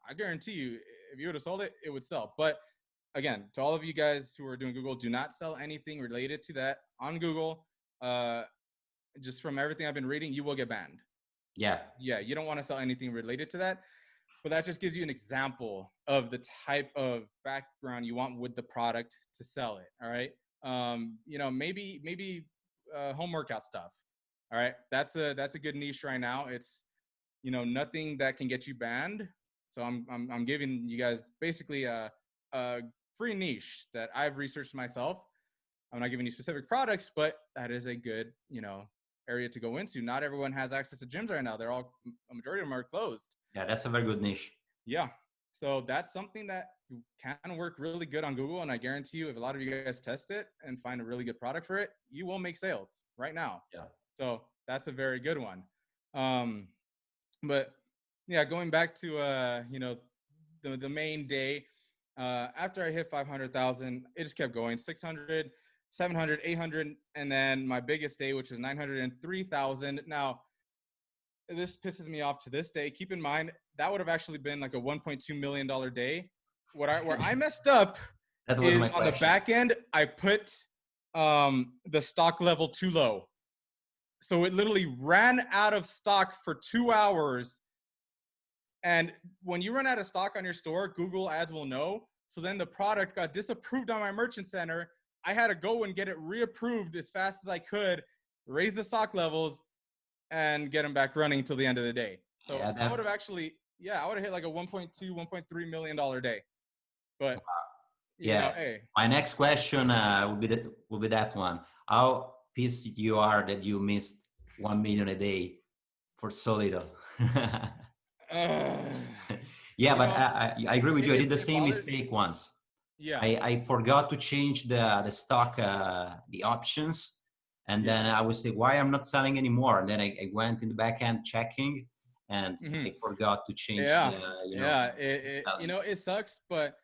S2: I guarantee you, if you would have sold it, it would sell. But again, to all of you guys who are doing Google, do not sell anything related to that on Google. Just from everything I've been reading, you will get banned.
S1: Yeah.
S2: Yeah, you don't want to sell anything related to that. But that just gives you an example of the type of background you want with the product to sell it. All right. You know, maybe home workout stuff. All right. That's a good niche right now. It's, you know, nothing that can get you banned. So I'm giving you guys basically a free niche that I've researched myself. I'm not giving you specific products, but that is a good, you know, area to go into. Not everyone has access to gyms right now. A majority of them are closed.
S1: Yeah, that's a very good niche.
S2: Yeah. So that's something that can work really good on Google. And I guarantee you, if a lot of you guys test it and find a really good product for it, you will make sales right now.
S1: Yeah.
S2: So that's a very good one. But yeah, going back to, you know, the main day, after I hit 500,000, it just kept going, 600, 700, 800. And then my biggest day, which was 903,000. Now, this pisses me off to this day. Keep in mind, that would have actually been like a $1.2 million day. Where I messed up
S1: That was
S2: is
S1: my
S2: on the
S1: question.
S2: back end, I put the stock level too low. So it literally ran out of stock for 2 hours. And when you run out of stock on your store, Google ads will know. So then the product got disapproved on my merchant center. I had to go and get it reapproved as fast as I could, raise the stock levels, and get them back running till the end of the day. So
S1: Yeah,
S2: I would have actually, I would have hit like a $1.2, $1.3 million day. But you know, hey.
S1: My next question will be that one. How pissed you are that you missed 1 million a day for so little? Yeah, but I agree with you. I did the same mistake once.
S2: Yeah.
S1: I forgot to change the stock, the options. And then I was like, why I'm not selling anymore? And then I went in the back end checking, and I forgot to change the, you know.
S2: You know, it sucks, but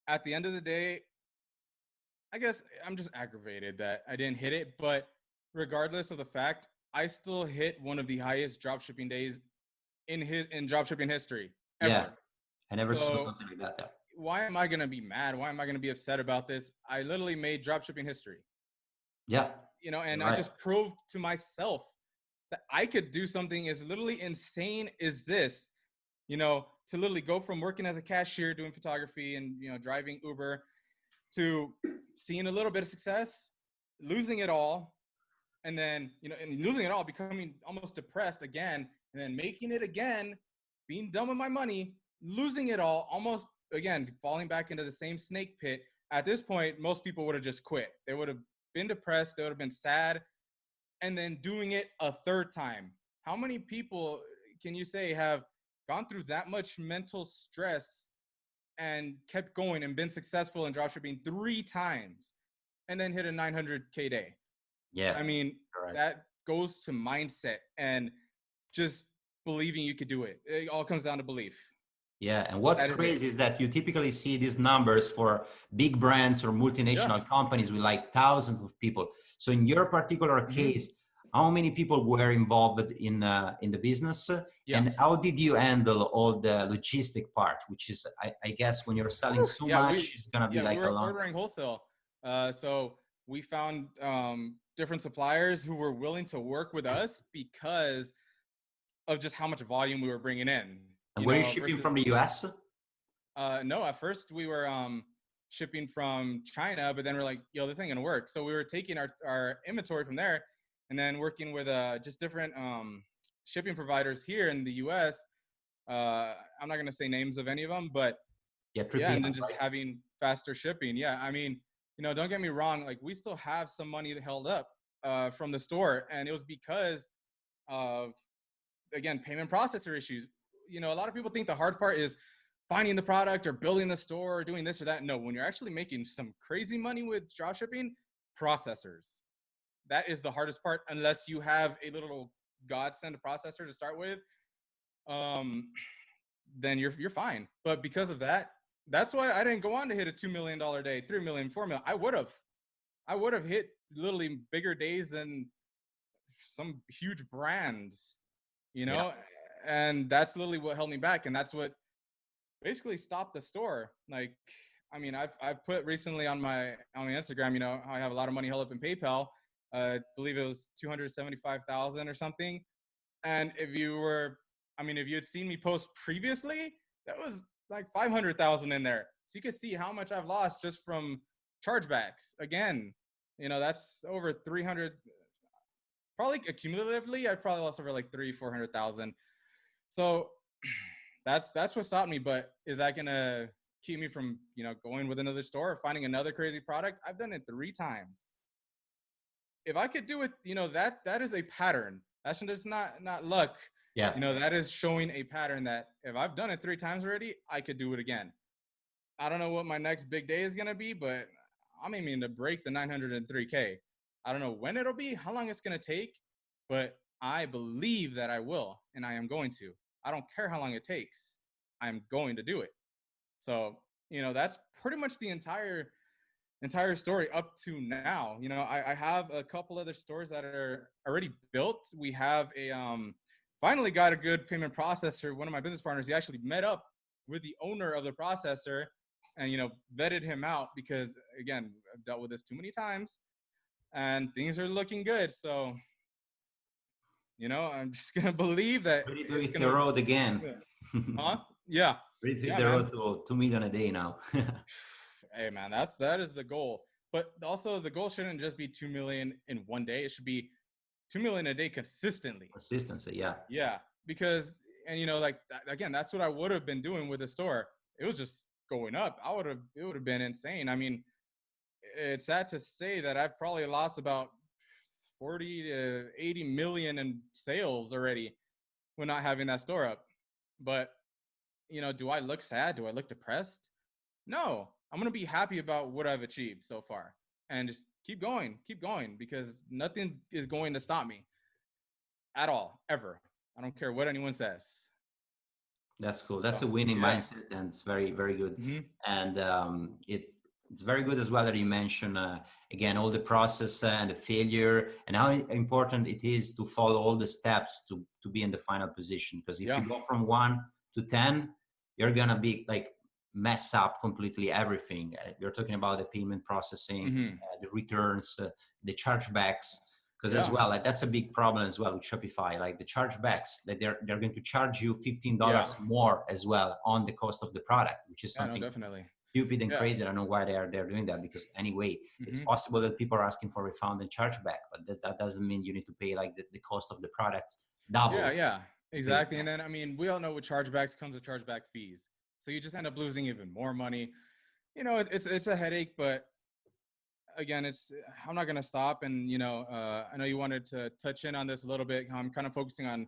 S2: at the end of the day, I guess I'm just aggravated that I didn't hit it. But regardless of the fact, I still hit one of the highest dropshipping days in dropshipping history ever.
S1: Yeah, I never saw something like that. Yeah.
S2: Why am I going to be mad? Why am I going to be upset about this? I literally made dropshipping history.
S1: Yeah.
S2: You know, and I just proved to myself that I could do something as literally insane as this, you know, to literally go from working as a cashier, doing photography and, you know, driving Uber, to seeing a little bit of success, losing it all, and then, you know, and losing it all, becoming almost depressed again, and then making it again, being done with my money, losing it all, almost, again, falling back into the same snake pit. At this point, most people would have just quit. They would have been depressed. They would have been sad. And then doing it a third time. How many people can you say have gone through that much mental stress and kept going and been successful in dropshipping 3 times and then hit a 900K day?
S1: Yeah.
S2: I mean, goes to mindset and just believing you could do it. It all comes down to belief.
S1: Yeah, and what's crazy is that you typically see these numbers for big brands or multinational companies with like thousands of people. So in your particular case, how many people were involved in the business, and how did you handle all the logistic part, which is, I guess, when you're selling so much, it's gonna be like
S2: we were ordering wholesale. So we found different suppliers who were willing to work with us because of just how much volume we were bringing in.
S1: And were you shipping from the US?
S2: No, at first we were shipping from China, but then we're like, yo, this ain't gonna work. So we were taking our inventory from there and then working with just different shipping providers here in the US. I'm not gonna say names of any of them, but and then just having faster shipping. Yeah, I mean, don't get me wrong, like we still have some money held up from the store, and it was because of, again, payment processor issues. A lot of people think the hard part is finding the product or building the store or doing this or that. No, when you're actually making some crazy money with dropshipping, processors. That is the hardest part, unless you have a little godsend processor to start with. Then you're fine. But because of that, that's why I didn't go on to hit a $2 million day, $3 million, $4 million. I would have hit literally bigger days than some huge brands, and that's literally what held me back. And that's what basically stopped the store. Like, I mean, I've put recently on my Instagram, how I have a lot of money held up in PayPal. I believe it was 275,000 or something. And if you had seen me post previously, that was like 500,000 in there. So you could see how much I've lost just from chargebacks. Again, that's over 300. Probably accumulatively, I've probably lost over like 400,000. So that's what stopped me. But is that gonna keep me from going with another store or finding another crazy product? I've done it 3 times. If I could do it, that is a pattern. That's just not luck.
S1: Yeah.
S2: That is showing a pattern that if I've done it 3 times already, I could do it again. I don't know what my next big day is gonna be, but I'm aiming to break the 903K. I don't know when it'll be, how long it's gonna take, but I believe that I will, and I am going to. I don't care how long it takes. I'm going to do it. So, that's pretty much the entire story up to now. I have a couple other stores that are already built. We have finally got a good payment processor. One of my business partners, he actually met up with the owner of the processor and, vetted him out because, again, I've dealt with this too many times and things are looking good. So, I'm just going to believe that.
S1: Ready to hit the road again.
S2: Huh? Yeah.
S1: Ready to hit the road to 2 million a day now.
S2: Hey, man, that is the goal. But also the goal shouldn't just be 2 million in one day. It should be 2 million a day consistently.
S1: Consistency, yeah.
S2: Yeah, because, and again, that's what I would have been doing with the store. It was just going up. It would have been insane. I mean, it's sad to say that I've probably lost about 40 to 80 million in sales already when not having that store up. But, do I look sad? Do I look depressed? No, I'm going to be happy about what I've achieved so far and just keep going because nothing is going to stop me at all, ever. I don't care what anyone says.
S1: That's cool. That's a winning mindset, and it's very, very good. And it's very good as well that you mentioned, again, all the process and the failure and how important it is to follow all the steps to be in the final position. Because if you go from 1 to 10, you're going to be like mess up completely everything. You're talking about the payment processing, the returns, the chargebacks. Because as well, like, that's a big problem as well with Shopify. Like the chargebacks, that they're going to charge you $15 more as well on the cost of the product, which is something
S2: definitely
S1: stupid and crazy. I don't know why they're doing that, because anyway, it's possible that people are asking for refund and chargeback, but that doesn't mean you need to pay like the cost of the products double.
S2: Yeah, exactly. And then, I mean, we all know with chargebacks comes with chargeback fees. So you just end up losing even more money. It's a headache, but again, I'm not going to stop. And, I know you wanted to touch in on this a little bit. I'm kind of focusing on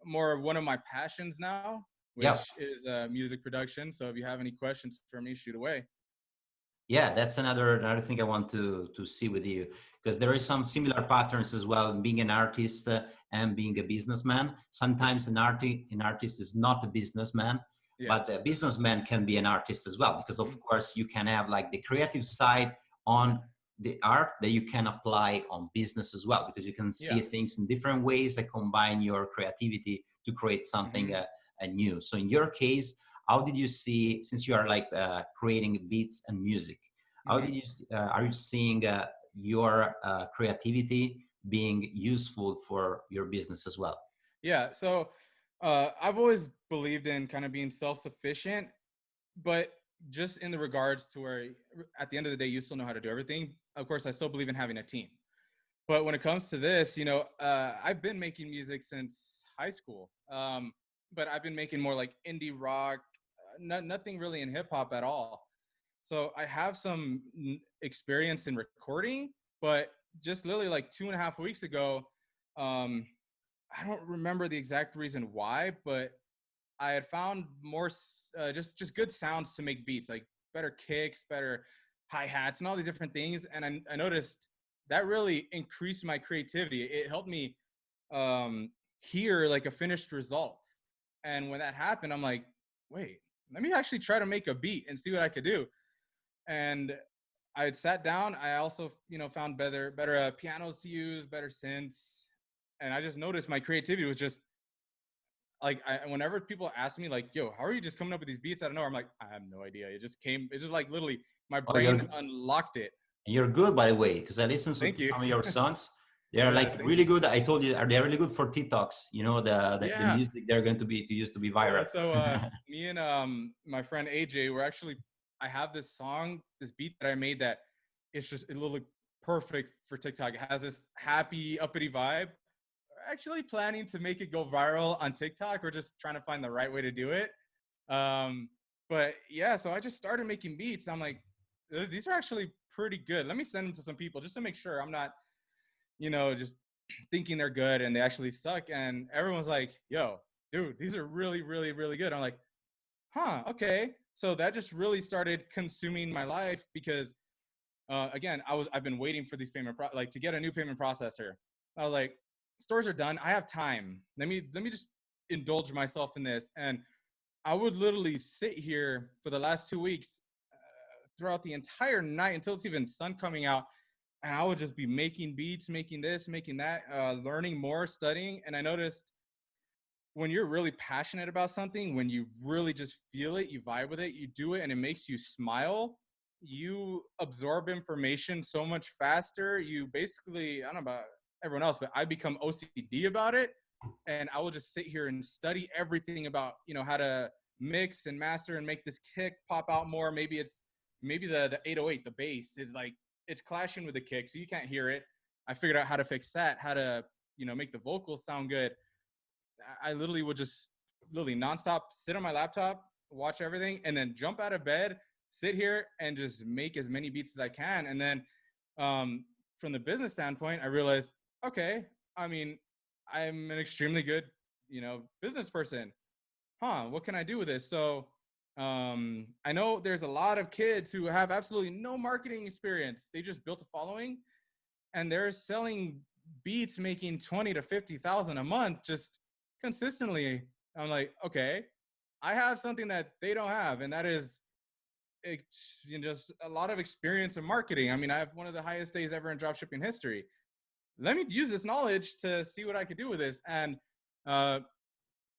S2: more of one of my passions now, which is music production. So if you have any questions for me, shoot away.
S1: Yeah, that's another thing I want to see with you, because there is some similar patterns as well. Being an artist and being a businessman. Sometimes an artist is not a businessman, but a
S2: Yes.
S1: businessman can be an artist as well, because of
S2: Mhm.
S1: course you can have like the creative side on the art that you can apply on business as well, because you can see
S2: Yeah.
S1: things in different ways that combine your creativity to create something
S2: Hmm.
S1: new. So in your case, how did you see, since you are like creating beats and music, how
S2: Hmm.
S1: did you are you seeing your creativity being useful for your business as well?
S2: Yeah. So I've always believed in kind of being self-sufficient, but just in the regards to where at the end of the day, you still know how to do everything. Of course, I still believe in having a team. But when it comes to this, I've been making music since high school. But I've been making more like indie rock, nothing really in hip hop at all. So I have some experience in recording, but just literally like 2.5 weeks ago, um, I don't remember the exact reason why, but I had found more just good sounds to make beats, like better kicks, better hi-hats, and all these different things. And I noticed that really increased my creativity. It helped me hear like a finished result. And when that happened, I'm like, wait, let me actually try to make a beat and see what I could do. And I had sat down. I also, found better pianos to use, better synths, and I just noticed my creativity was just like, whenever people ask me like, "Yo, how are you just coming up with these beats out of nowhere?" I'm like, I have no idea. It just came. It's just like literally my
S1: Oh,
S2: brain unlocked it.
S1: you're good, by the way, because I listened
S2: Thank
S1: to
S2: you.
S1: some of your songs. They are
S2: Yeah,
S1: like
S2: thank
S1: really
S2: you.
S1: good. I told you, they're really good for TikToks. You know, the
S2: Yeah,
S1: music they're going to be to use to be
S2: yeah.
S1: viral.
S2: So me and my friend AJ were actually. I have this song, this beat that I made that it look perfect for TikTok. It has this happy, uppity vibe. We're actually planning to make it go viral on TikTok. We're just trying to find the right way to do it. Um, but yeah, so I just started making beats. I'm like, these are actually pretty good. Let me send them to some people just to make sure I'm not, just thinking they're good and they actually suck. And everyone's like, yo, dude, these are really, really, really good. I'm like, huh, okay. So that just really started consuming my life because again, I've been waiting for these like to get a new payment processor. I was like, stores are done. I have time. Let me just indulge myself in this. And I would literally sit here for the last 2 weeks throughout the entire night until it's even sun coming out. And I would just be making beats, making this, making that, learning more, studying. And I noticed when you're really passionate about something, when you really just feel it, you vibe with it, you do it, and it makes you smile, you absorb information so much faster. You basically, I don't know about everyone else, but I become OCD about it. And I will just sit here and study everything about, how to mix and master and make this kick pop out more. Maybe the 808, the bass is like, it's clashing with the kick, so you can't hear it. I figured out how to fix that, how to, make the vocals sound good. I literally would just literally nonstop sit on my laptop, watch everything, and then jump out of bed, sit here, and just make as many beats as I can. And then from the business standpoint, I realized, okay, I mean, I'm an extremely good, business person. What can I do with this? So I know there's a lot of kids who have absolutely no marketing experience. They just built a following and they're selling beats making 20 to 50,000 a month just consistently. I'm like, okay, I have something that they don't have, and that is just a lot of experience in marketing. I mean, I have one of the highest days ever in dropshipping history. Let me use this knowledge to see what I could do with this. And uh,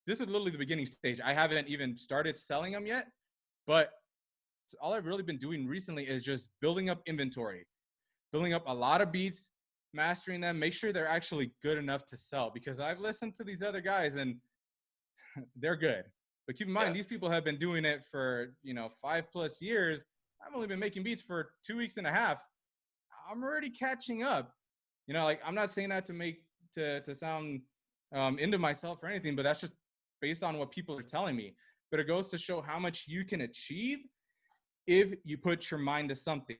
S2: this is literally the beginning stage. I haven't even started selling them yet, but all I've really been doing recently is just building up inventory, building up a lot of beats, mastering them, make sure they're actually good enough to sell. Because I've listened to these other guys and they're good. But keep in
S1: Yeah.
S2: mind, these people have been doing it for, 5+ years. I've only been making beats for 2 weeks and a half. I'm already catching up. Like I'm not saying that to make to sound into myself or anything, but that's just based on what people are telling me. But it goes to show how much you can achieve if you put your mind to something,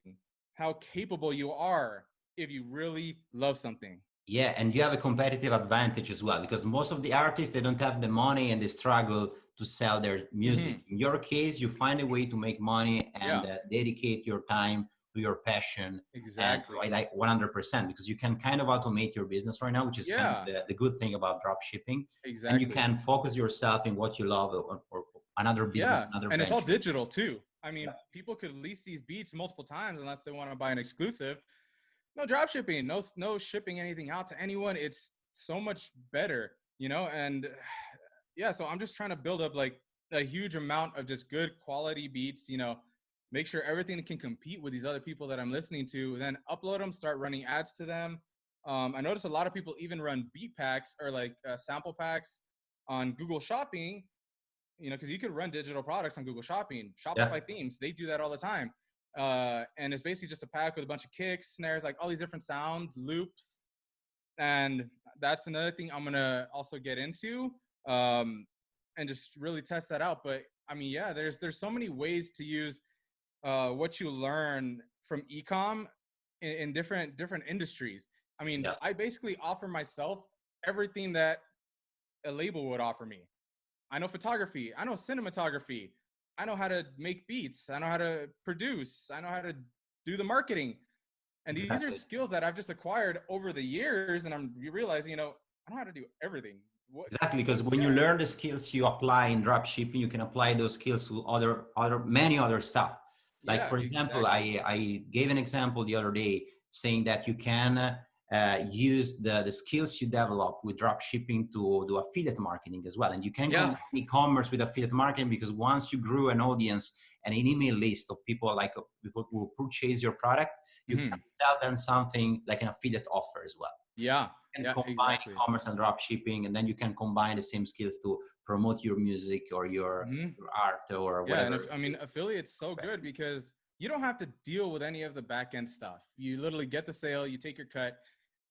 S2: how capable you are if you really love something.
S1: Yeah, and you have a competitive advantage as well, because most of the artists, they don't have the money and they struggle to sell their music.
S2: Hmm.
S1: In your case, you find a way to make money and
S2: Yeah,
S1: dedicate your time to your passion, and
S2: exactly.
S1: I like 100%, because you can kind of automate your business right now, which is kind of
S2: Yeah,
S1: the good thing about drop shipping. And you
S2: exactly.
S1: can focus yourself in what you love, or another business,
S2: Yeah,
S1: another
S2: and it's all
S1: venture.
S2: digital too. I
S1: Yeah,
S2: mean, people could lease these beats multiple times unless they want to buy an exclusive. No drop shipping, no shipping anything out to anyone. It's so much better, you know. And yeah, so I'm just trying to build up like a huge amount of just good quality beats, you know, make sure everything can compete with these other people that I'm listening to, then upload them, start running ads to them. I notice a lot of people even run beat packs or like sample packs on Google Shopping, you know, because you could run digital products on Google Shopping.
S1: yeah,
S2: Shopify themes, they do that all the time. And it's basically just a pack with a bunch of kicks, snares, like all these different sounds, loops. And that's another thing I'm gonna also get into, and just really test that out. But I mean, yeah, there's so many ways to use what you learn from ecom in different industries. I mean,
S1: yeah.
S2: I basically offer myself everything that a label would offer me. I know photography. I know cinematography. I know how to make beats. I know how to produce. I know how to do the marketing. And these are
S1: Exactly.
S2: skills that I've just acquired over the years. And I'm realizing, you know, I know how to do everything. What?
S1: Exactly, because
S2: What?
S1: when you
S2: Yeah.
S1: learn the skills you apply in drop shipping, you can apply those skills to many other stuff. Like,
S2: Yeah.
S1: for example,
S2: Exactly.
S1: I gave an example the other day saying that you can use the skills you develop with drop shipping to do affiliate marketing as well. And you can
S2: Yeah.
S1: combine e-commerce with affiliate marketing, because once you grew an audience and an email list of people, like people who purchase your product, you can
S2: Hmm.
S1: sell them something like an affiliate offer as well.
S2: Yeah.
S1: Can
S2: Yeah.
S1: combine
S2: Exactly.
S1: e-commerce and drop shipping, and then you can combine the same skills to promote your music or
S2: Hmm.
S1: your art or
S2: Yeah. And
S1: whatever.
S2: if, I mean, affiliate's so good because you don't have to deal with any of the back end stuff. You literally get the sale, you take your cut,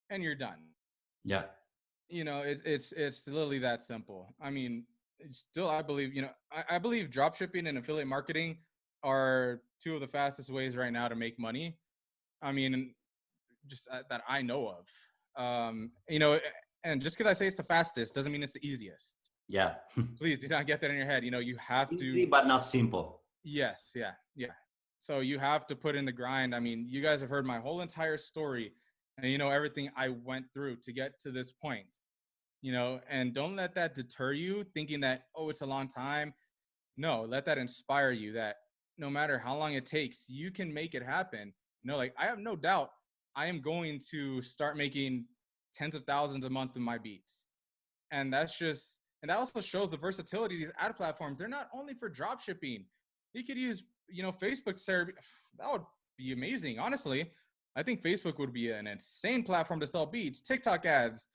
S2: and you're done.
S1: Yeah,
S2: You know, it's literally that simple. I mean, it's still, I believe, you know, I believe drop shipping and affiliate marketing are two of the fastest ways right now to make money. I mean, just that I know of. You know, and just because I say it's the fastest doesn't mean it's the easiest.
S1: yeah.
S2: Please do not get that in your head. You know, you
S1: It's
S2: have to.
S1: easy but not simple.
S2: Yes, yeah, yeah. So you have to put in the grind. I mean, you guys have heard my whole entire story, and you know everything I went through to get to this point. You know, and don't let that deter you thinking that, oh, it's a long time. No, let that inspire you that no matter how long it takes, you can make it happen. You know, like I have no doubt I am going to start making tens of thousands a month in my beats. And that's just, and that also shows the versatility of these ad platforms. They're not only for drop shipping. You could use, you know, Facebook. That would be amazing. Honestly, I think Facebook would be an insane platform to sell beats. TikTok ads.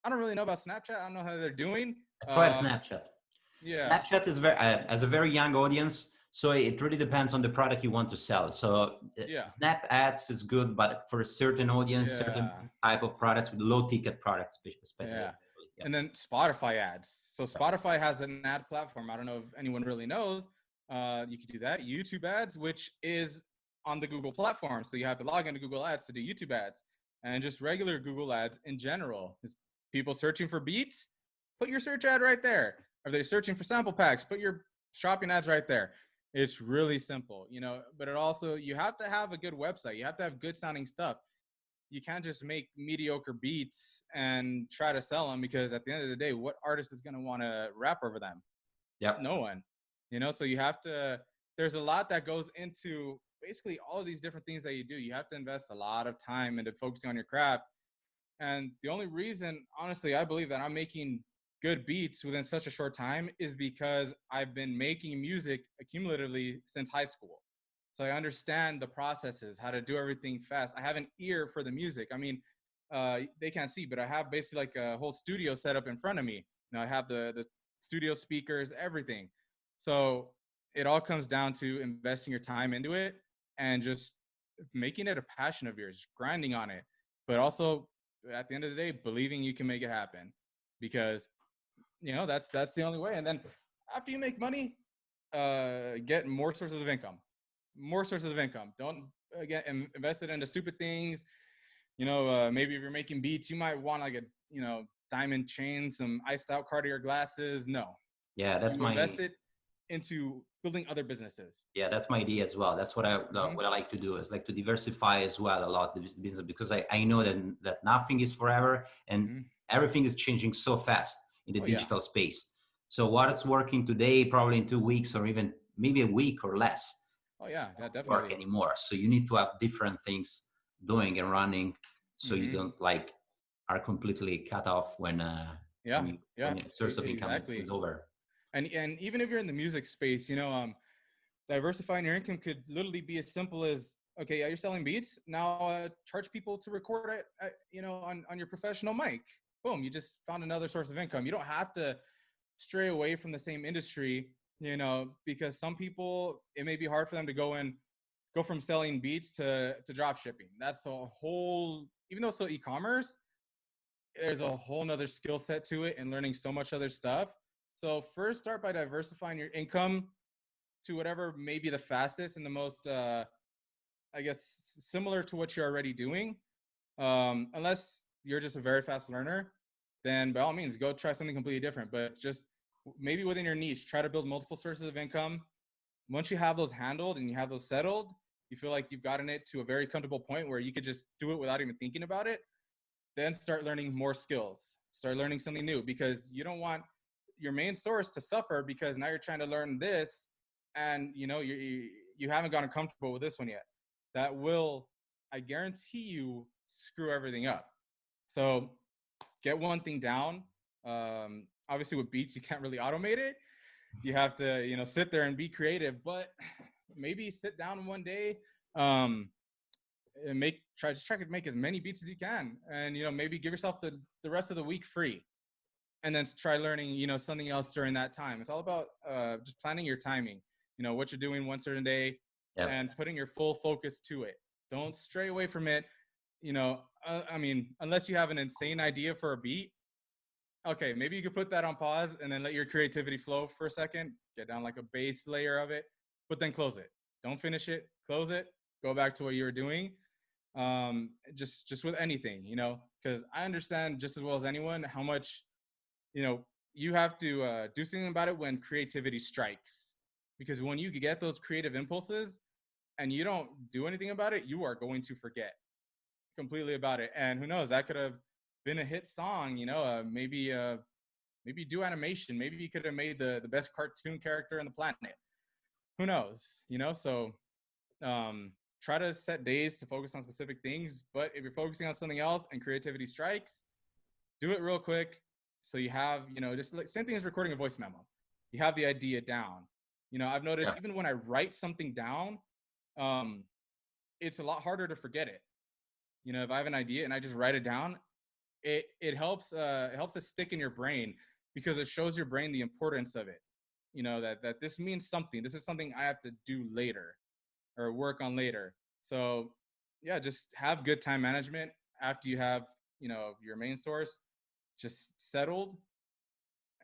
S2: I don't really know about Snapchat. I don't know how they're doing.
S1: I tried Snapchat.
S2: Yeah,
S1: Snapchat is very as a very young audience, so it really depends on the product you want to sell. So
S2: yeah,
S1: Snap ads is good, but for a certain audience, certain
S2: yeah.
S1: type of products, with low ticket products, especially.
S2: Yeah.
S1: Yeah.
S2: And then Spotify ads. So Spotify has an ad platform. I don't know if anyone really knows. You could do that. YouTube ads, which is on the Google platform. So you have to log into Google Ads to do YouTube ads, and just regular Google ads in general. Is people searching for beats? Put your search ad right there. Are they searching for sample packs? Put your shopping ads right there. It's really simple, you know, but it also, you have to have a good website. You have to have good sounding stuff. You can't just make mediocre beats and try to sell them, because at the end of the day, what artist is going to want to rap over them?
S1: Yep.
S2: No one. You know, so you have to, there's a lot that goes into basically all of these different things that you do. You have to invest a lot of time into focusing on your craft. And the only reason, honestly, I believe that I'm making good beats within such a short time is because I've been making music accumulatively since high school. So I understand the processes, how to do everything fast. I have an ear for the music. I mean, they can't see, but I have basically like a whole studio set up in front of me. You know, I have the studio speakers, everything. So it all comes down to investing your time into it and just making it a passion of yours, grinding on it, but also at the end of the day, believing you can make it happen, because you know that's the only way. And then after you make money, get more sources of income. More sources of income. Don't get invested into stupid things. Maybe if you're making beats, you might want like a, diamond chain, some iced out Cartier glasses. No,
S1: Yeah, that's
S2: you
S1: my
S2: invest it into building other businesses.
S1: Yeah, that's my idea as well. That's what I like to do, is like to diversify as well a lot the business, because I know that nothing is forever, and everything is changing so fast in the digital space. So what's working today, probably in 2 weeks or even maybe a week or less,
S2: Definitely
S1: work anymore. So you need to have different things doing and running, so you don't like are completely cut off when your source of income is over.
S2: And even if you're in the music space, diversifying your income could literally be as simple as, okay, you're selling beats. Now charge people to record it, on your professional mic. Boom, you just found another source of income. You don't have to stray away from the same industry, because some people, it may be hard for them to go from selling beats to drop shipping. That's a whole, even though it's still e-commerce, there's a whole nother skill set to it and learning so much other stuff. So first start by diversifying your income to whatever may be the fastest and the most, similar to what you're already doing. Unless you're just a very fast learner, then by all means, go try something completely different. But just maybe within your niche, try to build multiple sources of income. Once you have those handled and you have those settled, you feel like you've gotten it to a very comfortable point where you could just do it without even thinking about it. Then start learning more skills, start learning something new, because you don't want your main source to suffer because now you're trying to learn this and you haven't gotten comfortable with this one yet. That will, I guarantee you, screw everything up. So get one thing down. Obviously with beats, you can't really automate it. You have to, sit there and be creative, but maybe sit down one day, and try to make as many beats as you can, and maybe give yourself the rest of the week free, and then try learning something else during that time. It's all about just planning your timing, what you're doing one certain day, and putting your full focus to it. Don't stray away from it. Unless you have an insane idea for a beat, okay, maybe you could put that on pause and then let your creativity flow for a second, get down like a base layer of it, but then close it. Don't finish it, close it, go back to what you were doing. Just with anything, because I understand just as well as anyone how much, you have to do something about it when creativity strikes. Because when you get those creative impulses and you don't do anything about it, you are going to forget completely about it. And who knows, that could have been a hit song, maybe do animation. Maybe you could have made the best cartoon character on the planet. Who knows, so try to set days to focus on specific things. But if you're focusing on something else and creativity strikes, do it real quick. So you have, just like same thing as recording a voice memo. You have the idea down. I've noticed even when I write something down, it's a lot harder to forget it. If I have an idea and I just write it down, it helps it stick in your brain, because it shows your brain the importance of it. That this means something. This is something I have to do later or work on later. So just have good time management after you have, your main source just settled,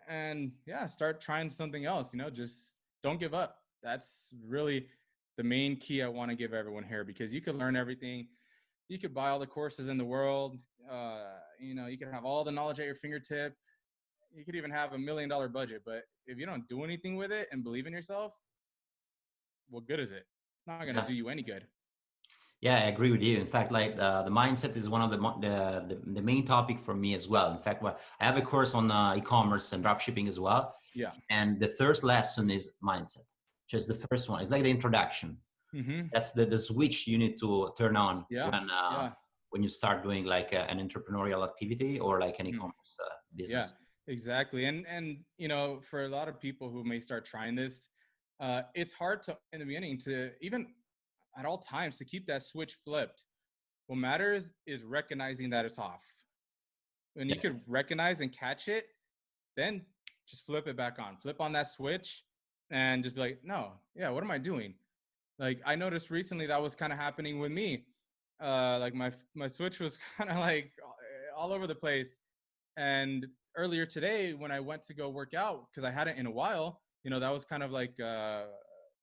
S2: and start trying something else. Just don't give up. That's really the main key I want to give everyone here, because you could learn everything. You could buy all the courses in the world. You can have all the knowledge at your fingertip. You could even have $1 million budget, but if you don't do anything with it and believe in yourself, what good is it? It's not going to do you any good.
S1: Yeah, I agree with you. In fact, like the mindset is one of the main topic for me as well. In fact, I have a course on e-commerce and dropshipping as well.
S2: Yeah.
S1: And the first lesson is mindset. Just the first one. It's like the introduction. That's the switch you need to turn on when you start doing like an entrepreneurial activity or like an e-commerce business.
S2: Yeah, exactly. And for a lot of people who may start trying this, it's hard to, in the beginning, to even at all times to keep that switch flipped. What matters is recognizing that it's off. When you could recognize and catch it, then just flip it back on. Flip on that switch and just be like, no, what am I doing? Like, I noticed recently that was kind of happening with me. Like my switch was kind of like all over the place. And earlier today, when I went to go work out, because I hadn't in a while, that was kind of like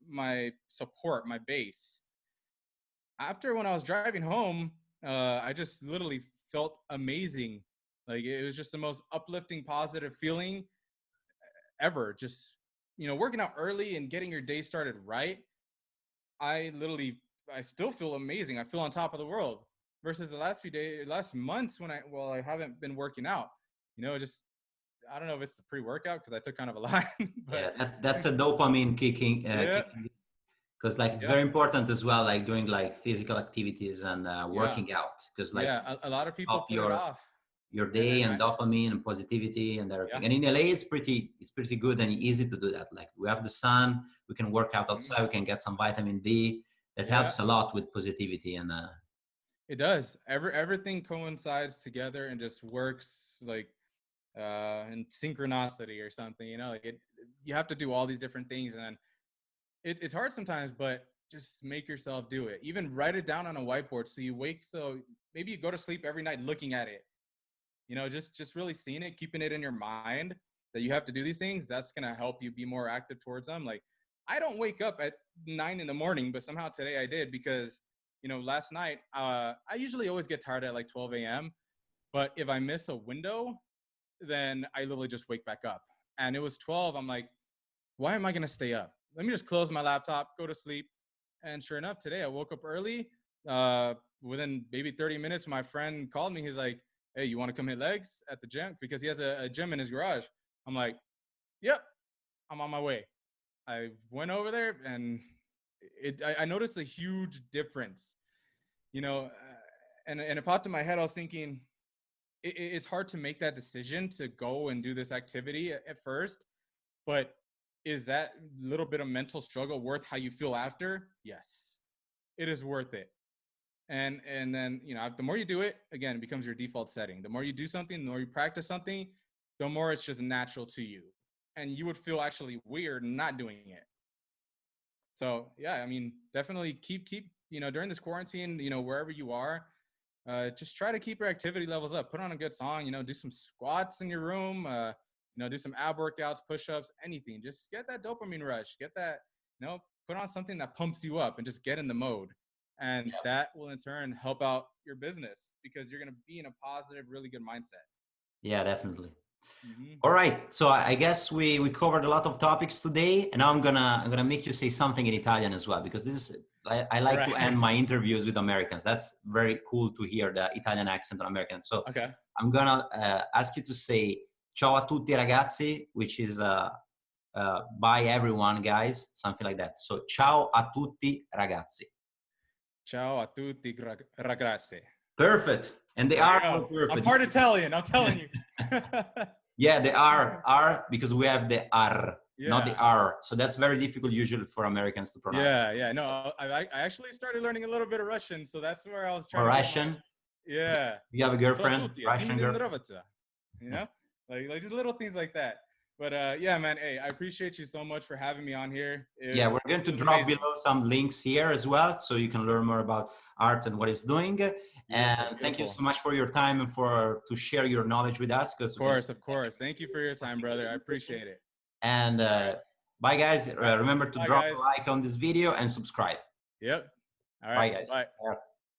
S2: my support, my base. After, when I was driving home, I just literally felt amazing. Like it was just the most uplifting, positive feeling ever. Just, you know, working out early and getting your day started right. I still feel amazing. I feel on top of the world versus the last months when I haven't been working out, you know, just, I don't know if it's the pre-workout because I took kind of a lot, but
S1: Yeah, that's a dopamine kicking,
S2: yeah,
S1: because like it's
S2: yeah,
S1: very important as well, like doing like physical activities and
S2: yeah,
S1: working out, because like
S2: yeah. A lot of people
S1: off
S2: put it off.
S1: your
S2: And
S1: day and dopamine and positivity and
S2: yeah,
S1: everything. And in LA, it's pretty good and easy to do that. Like we have the sun, we can work out outside, we can get some vitamin D. That
S2: yeah,
S1: helps a lot with positivity and
S2: it does. Everything coincides together and just works like in synchronicity or something, you know, like you have to do all these different things, and it's hard sometimes, but just make yourself do it. Even write it down on a whiteboard so maybe you go to sleep every night looking at it, you know, just really seeing it, keeping it in your mind that you have to do these things. That's going to help you be more active towards them. Like I don't wake up at 9 in the morning, but somehow today I did because, you know, last night, I usually always get tired at like 12 a.m. But if I miss a window, then I literally just wake back up. And it was 12. I'm like, why am I going to stay up? Let me just close my laptop, go to sleep. And sure enough, today I woke up early. Within maybe 30 minutes, my friend called me. He's like, hey, you want to come hit legs at the gym? Because he has a gym in his garage. I'm like, yep, I'm on my way. I went over there and I noticed a huge difference, you know, and it popped in my head. I was thinking, it's hard to make that decision to go and do this activity at first, but is that little bit of mental struggle worth how you feel after? Yes, it is worth it. And then, you know, the more you do it, again, it becomes your default setting. The more you do something, the more you practice something, the more it's just natural to you. And you would feel actually weird not doing it. So yeah, I mean, definitely keep, you know, during this quarantine, you know, wherever you are, just try to keep your activity levels up. Put on a good song, you know, do some squats in your room, you know, do some ab workouts, push-ups, anything. Just get that dopamine rush. Get that, you know, put on something that pumps you up and just get in the mode. And that will in turn help out your business because you're going to be in a positive, really good mindset.
S1: yeah, definitely.
S2: Mm-hmm.
S1: All right, so I guess we covered a lot of topics today, and now I'm gonna make you say something in Italian as well, because this is I like to end my interviews with Americans. That's very cool to hear the Italian accent on Americans. So
S2: Okay.
S1: I'm gonna ask you to say "Ciao a tutti ragazzi," which is bye everyone, guys, something like that. So "Ciao a tutti ragazzi."
S2: Ciao a tutti ragazzi.
S1: Perfect, and they are all perfect.
S2: I'm part Italian. I'm telling you.
S1: Yeah, the R because we have the R, not the R. So that's very difficult usually for Americans to pronounce.
S2: Yeah. No, I actually started learning a little bit of Russian, so that's where I was trying
S1: or
S2: to
S1: Russian.
S2: Yeah.
S1: You have a girlfriend, Russian girlfriend.
S2: You know, like just little things like that. But yeah, man. Hey, I appreciate you so much for having me on here.
S1: Yeah, we're going to drop below some links here as well, so you can learn more about Art and what it's doing. And thank you so much for your time and to share your knowledge with us.
S2: Of course. Thank you for your time, brother. I appreciate it.
S1: And bye, guys. Remember to drop a like on this video and subscribe.
S2: Yep. All
S1: Bye,
S2: right.
S1: guys.
S2: Bye.